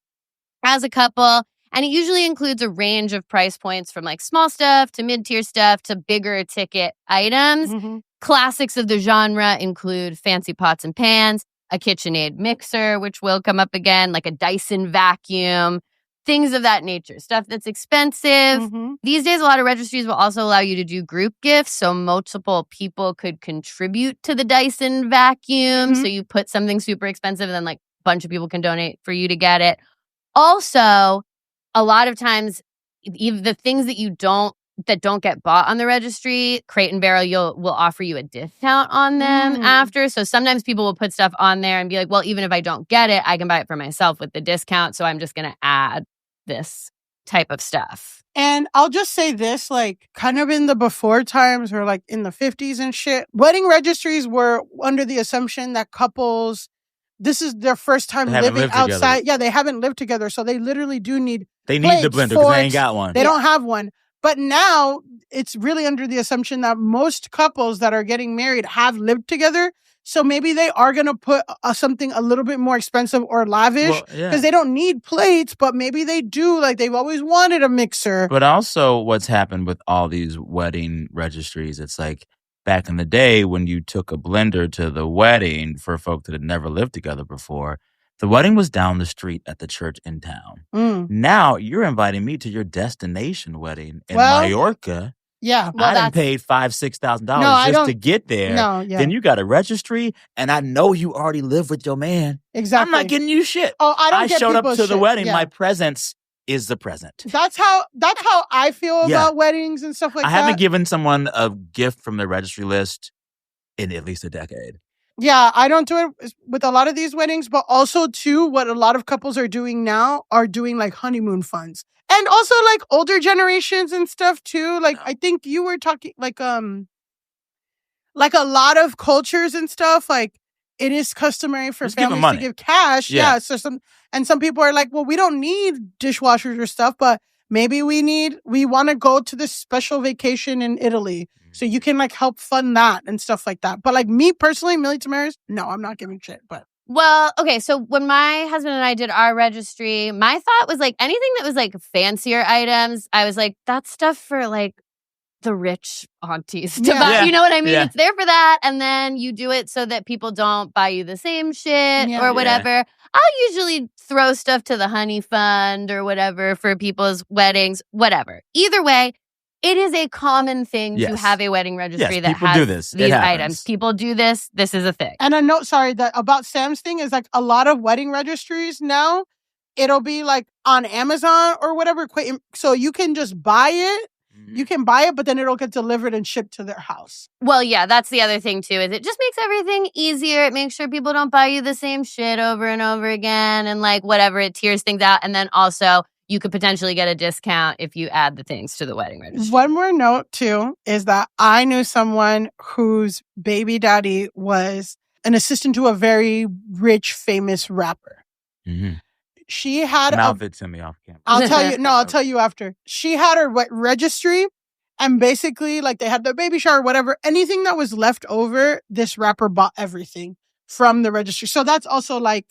as a couple. And it usually includes a range of price points from like small stuff to mid-tier stuff to bigger ticket items. Classics of the genre include fancy pots and pans, a KitchenAid mixer, which will come up again, like a Dyson vacuum, things of that nature, stuff that's expensive. These days, a lot of registries will also allow you to do group gifts, so multiple people could contribute to the Dyson vacuum. So you put something super expensive and then like a bunch of people can donate for you to get it. Also, a lot of times, the things that you don't that don't get bought on the registry, Crate and Barrel will offer you a discount on them after. So sometimes people will put stuff on there and be like, well, even if I don't get it, I can buy it for myself with the discount. So I'm just going to add this type of stuff. And I'll just say this, like kind of in the before times or like in the 50s and shit, wedding registries were under the assumption that couples, this is their first time living outside. Together. Yeah, they haven't lived together. So they literally do need They need the blender because they ain't got one. They don't have one. But now it's really under the assumption that most couples that are getting married have lived together. So maybe they are going to put something a little bit more expensive or lavish because they don't need plates, but maybe they do. Like they've always wanted a mixer. But also what's happened with all these wedding registries, it's like back in the day when you took a blender to the wedding for folks that had never lived together before, the wedding was down the street at the church in town. Now you're inviting me to your destination wedding in Mallorca. Yeah. Well, I done paid $5,000-$6,000 just to get there. Then you got a registry, and I know you already live with your man. Exactly. I'm not getting you shit. Oh, I showed up to the wedding. My presence is the present. That's how I feel about weddings and stuff like that. I haven't given someone a gift from the registry list in at least a decade. Yeah, I don't do it with a lot of these weddings, but also too, what a lot of couples are doing now are doing like honeymoon funds. And also like older generations and stuff too. Like I think you were talking like a lot of cultures and stuff, like it is customary for families to give cash. Yeah. So some people are like, well, we don't need dishwashers or stuff, but maybe we want to go to this special vacation in Italy. So you can like help fund that and stuff like that. But like me personally, Millie Tamera's, no, I'm not giving shit. But well, okay. So when my husband and I did our registry, my thought was like anything that was like fancier items, I was like, that's stuff for like the rich aunties to buy. You know what I mean? It's there for that. And then you do it so that people don't buy you the same shit or whatever. I'll usually throw stuff to the honey fund or whatever for people's weddings, whatever. Either way, it is a common thing to have a wedding registry that has these items. People do this. This is a thing. And a note, that about Sam's thing is like a lot of wedding registries now, it'll be like on Amazon or whatever. So you can just buy it. You can buy it, but then it'll get delivered and shipped to their house. Well, yeah, that's the other thing too, is it just makes everything easier. It makes sure people don't buy you the same shit over and over again and like whatever. It tiers things out. And then also, you could potentially get a discount if you add the things to the wedding registry. One more note, too, is that I knew someone whose baby daddy was an assistant to a very rich, famous rapper. Mm-hmm. She had mouth it to me off camera. I'll tell you. No, I'll tell you after. She had her registry, and basically, like, they had their baby shower, whatever. Anything that was left over, this rapper bought everything from the registry. So that's also, like,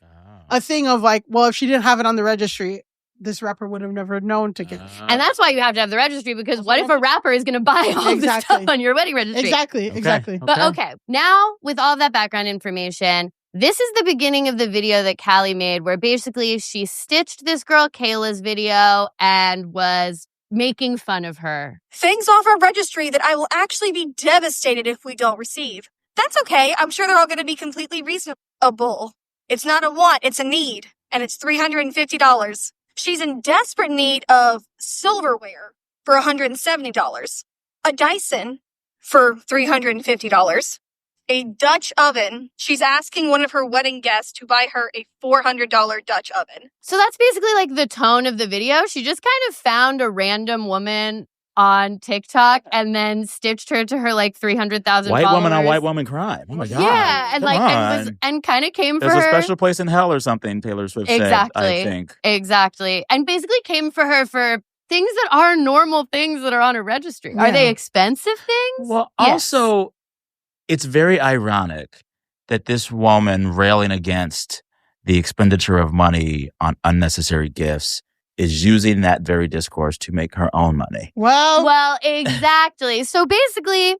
a thing of, like, well, if she didn't have it on the registry, this rapper would have never known to get it. And that's why you have to have the registry, because what if a rapper is going to buy all this stuff on your wedding registry? Exactly. But okay, now with all that background information, this is the beginning of the video that Callie made where basically she stitched this girl Kayla's video and was making fun of her. Things off our registry that I will actually be devastated if we don't receive. That's okay. I'm sure they're all going to be completely reasonable. It's not a want, it's a need. And it's $350. She's in desperate need of silverware for $170, a Dyson for $350, a Dutch oven. She's asking one of her wedding guests to buy her a $400 Dutch oven. So that's basically like the tone of the video. She just kind of found a random woman on TikTok and then stitched her to her like 300,000 white followers. Woman on white woman crime. Oh my God. Yeah, and kind of came for her. There's a special place in hell or something, Taylor Swift said, I think. Exactly. And basically came for her for things that are normal things that are on a registry. Yeah. Are they expensive things? Well, also, it's very ironic that this woman railing against the expenditure of money on unnecessary gifts is using that very discourse to make her own money. Well, exactly. So basically,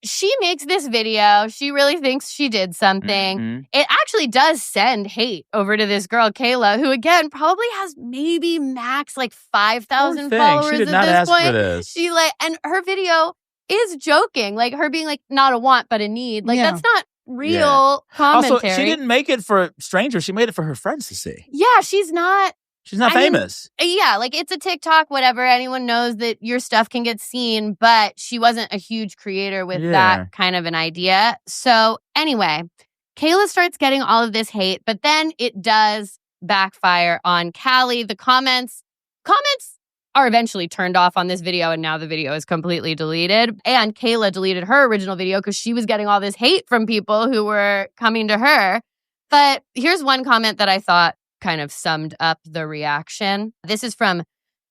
she makes this video. She really thinks she did something. Mm-hmm. It actually does send hate over to this girl, Kayla, who, again, probably has maybe max like 5,000 followers she did not at this ask point. For this. She and her video is joking, like her being like, not a want, but a need. Like, that's not real commentary. Also, she didn't make it for strangers. She made it for her friends to see. Yeah, she's not She's not famous. Yeah, like it's a TikTok, whatever. Anyone knows that your stuff can get seen, but she wasn't a huge creator with that kind of an idea. So anyway, Kayla starts getting all of this hate, but then it does backfire on Callie. The comments are eventually turned off on this video, and now the video is completely deleted. And Kayla deleted her original video because she was getting all this hate from people who were coming to her. But here's one comment that I thought kind of summed up the reaction. This is from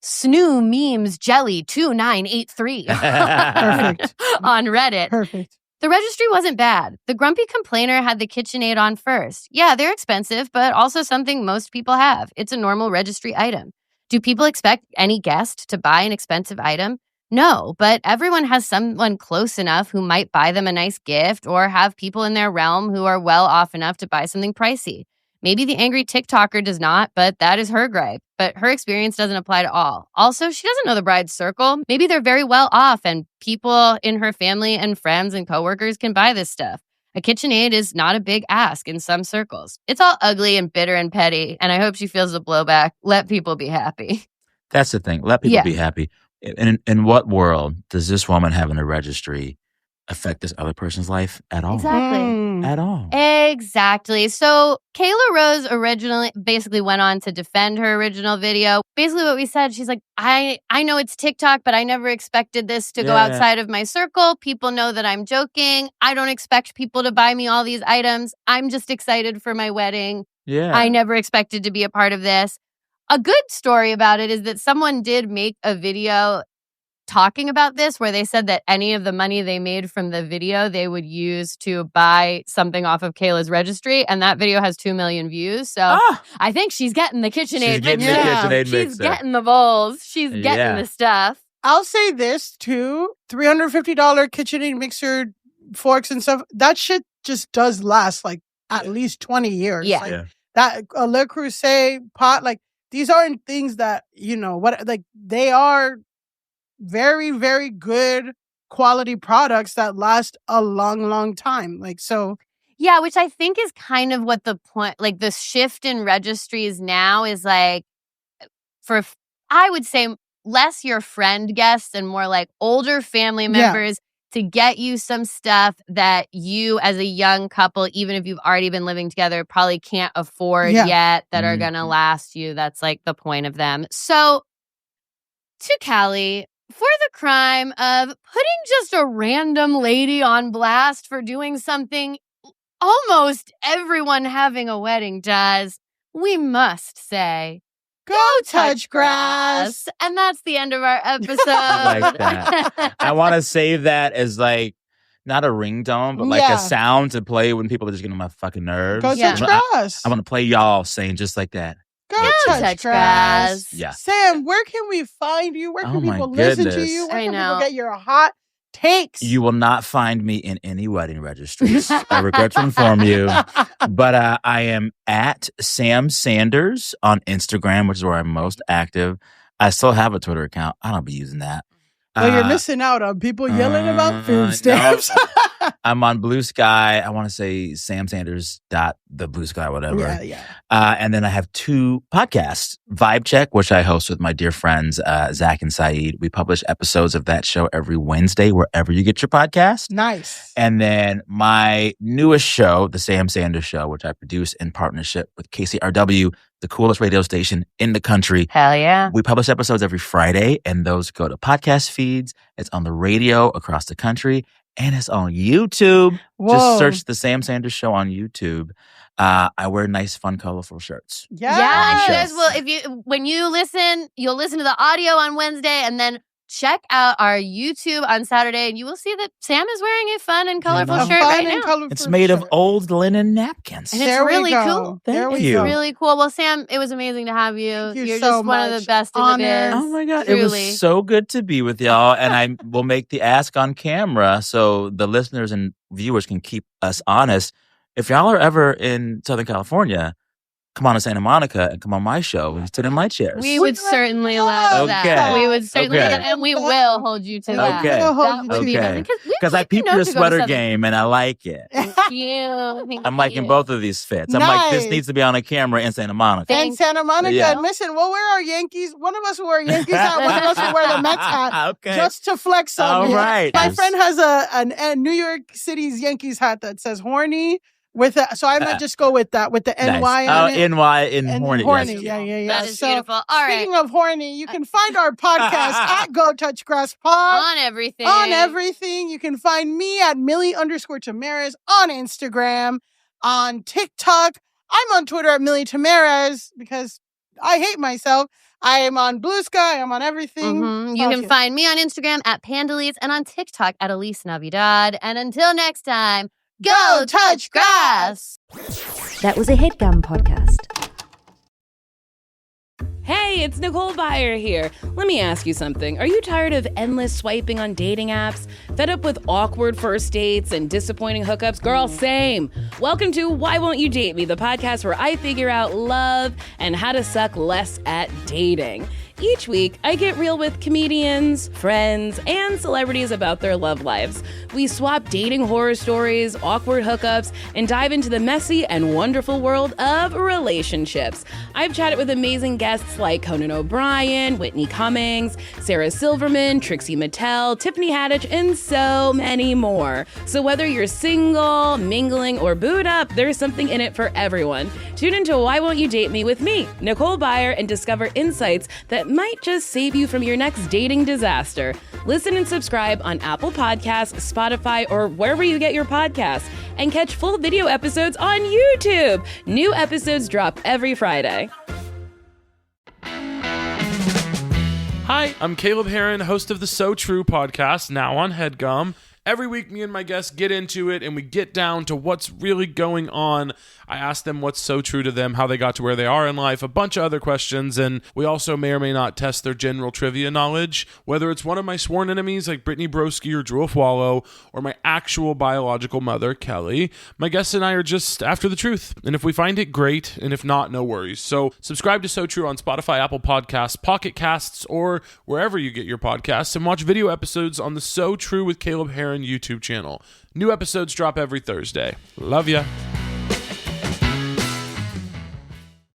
Snoo Memes Jelly 2983 Perfect. on Reddit. Perfect. The registry wasn't bad. The grumpy complainer had the KitchenAid on first. Yeah, they're expensive, but also something most people have. It's a normal registry item. Do people expect any guest to buy an expensive item? No, but everyone has someone close enough who might buy them a nice gift or have people in their realm who are well off enough to buy something pricey. Maybe the angry TikToker does not, but that is her gripe. But her experience doesn't apply to all. Also, she doesn't know the bride's circle. Maybe they're very well off and people in her family and friends and coworkers can buy this stuff. A KitchenAid is not a big ask in some circles. It's all ugly and bitter and petty, and I hope she feels the blowback. Let people be happy. That's the thing. Let people be happy. In what world does this woman having a registry affect this other person's life at all? Exactly. At all. Exactly. So Kayla Rose originally basically went on to defend her original video. Basically what we said, she's like, I know it's TikTok, but I never expected this to go outside of my circle. People know that I'm joking. I don't expect people to buy me all these items. I'm just excited for my wedding. Yeah. I never expected to be a part of this. A good story about it is that someone did make a video talking about this where they said that any of the money they made from the video they would use to buy something off of Kayla's registry, and that video has 2 million views. So I think she's getting the KitchenAid mixer. She's getting the bowls. She's getting the stuff. I'll say this too: $350 KitchenAid mixer, forks and stuff. That shit just does last like at least 20 years. Yeah. Like, that Le Creuset pot, like these aren't things that they are very, very good quality products that last a long, long time. Like, so. Yeah, which I think is kind of what the point, like the shift in registries now is like, I would say less your friend guests and more like older family members to get you some stuff that you as a young couple, even if you've already been living together, probably can't afford yet that are going to last you. That's like the point of them. So to Callie, for the crime of putting just a random lady on blast for doing something almost everyone having a wedding does, we must say, go touch grass. And that's the end of our episode. I like that. I want to save that as like, not a ringtone, but like a sound to play when people are just getting on my fucking nerves. Go touch grass. I want to play y'all saying just like that. Go touch grass. Yeah. Sam, where can we find you? Where can people listen to you? Where can people get your hot takes? You will not find me in any wedding registries. I regret to inform you. But I am at Sam Sanders on Instagram, which is where I'm most active. I still have a Twitter account. I don't be using that. Well, you're missing out on people yelling about food stamps. No, I'm on Blue Sky. I want to say samsanders.thebluesky, whatever. Yeah. And then I have 2 podcasts. Vibe Check, which I host with my dear friends, Zach and Saeed. We publish episodes of that show every Wednesday, wherever you get your podcast. Nice. And then my newest show, The Sam Sanders Show, which I produce in partnership with KCRW, the coolest radio station in the country. Hell yeah. We publish episodes every Friday, and those go to podcast feeds. It's on the radio across the country, and it's on YouTube. Whoa. Just search The Sam Sanders Show on YouTube. I wear nice, fun, colorful shirts. Yes. Yeah, and you guys will, when you listen, you'll listen to the audio on Wednesday, and then check out our YouTube on Saturday, and you will see that Sam is wearing a fun and colorful shirt right now. It's made of old linen napkins. And it's really cool. Thank you. It's really cool. Well, Sam, it was amazing to have you. You're so just one of the best in the biz. Oh my God. Truly. It was so good to be with y'all. And I will make the ask on camera so the listeners and viewers can keep us honest. If y'all are ever in Southern California, come on to Santa Monica and come on my show and sit in my chairs. We would certainly allow that. We would certainly allow that, and we will hold you to that. Okay. That would be Okay. because I peeped your sweater game and I like it. Thank you. I'm liking both of these fits. I'm like, this needs to be on a camera in Santa Monica. In Santa Monica, admission. We'll wear our Yankees. One of us will wear a Yankees hat. One of us will wear the Mets hat. Just to flex on All you. right. My friend has a New York City's Yankees hat that says horny. So I might just go with that, with the NY on it. NY in horny. Horny, Yes. yeah. That is beautiful. All right. Speaking of horny, you can find our podcast at Go Touch Grass Pod. On everything. On everything. You can find me at Millie_Tameras on Instagram, on TikTok. I'm on Twitter at Millie Tameras because I hate myself. I am on Blue Sky. I'm on everything. Mm-hmm. You can find me on Instagram at Pandalise and on TikTok at Elise Navidad. And until next time, go touch grass. That was a HeadGum podcast. Hey, it's Nicole Byer here. Let me ask you something. Are you tired of endless swiping on dating apps? Fed up with awkward first dates and disappointing hookups? Girl, same. Welcome to Why Won't You Date Me, the podcast where I figure out love and how to suck less at dating. Each week, I get real with comedians, friends, and celebrities about their love lives. We swap dating horror stories, awkward hookups, and dive into the messy and wonderful world of relationships. I've chatted with amazing guests like Conan O'Brien, Whitney Cummings, Sarah Silverman, Trixie Mattel, Tiffany Haddish, and so many more. So whether you're single, mingling, or booed up, there's something in it for everyone. Tune into Why Won't You Date Me with me, Nicole Byer, and discover insights that might just save you from your next dating disaster. Listen and subscribe on Apple Podcasts, Spotify, or wherever you get your podcasts. And catch full video episodes on YouTube. New episodes drop every Friday. Hi, I'm Caleb Heron, host of the So True podcast, now on HeadGum. Every week, me and my guests get into it, and we get down to what's really going on. I ask them what's so true to them, how they got to where they are in life, a bunch of other questions, and we also may or may not test their general trivia knowledge, whether it's one of my sworn enemies like Brittany Broski or Drew Wallow, or my actual biological mother, Kelly. My guests and I are just after the truth, and if we find it, great, and if not, no worries. So subscribe to So True on Spotify, Apple Podcasts, Pocket Casts, or wherever you get your podcasts, and watch video episodes on the So True with Caleb Heron YouTube channel. New episodes drop every Thursday. Love ya.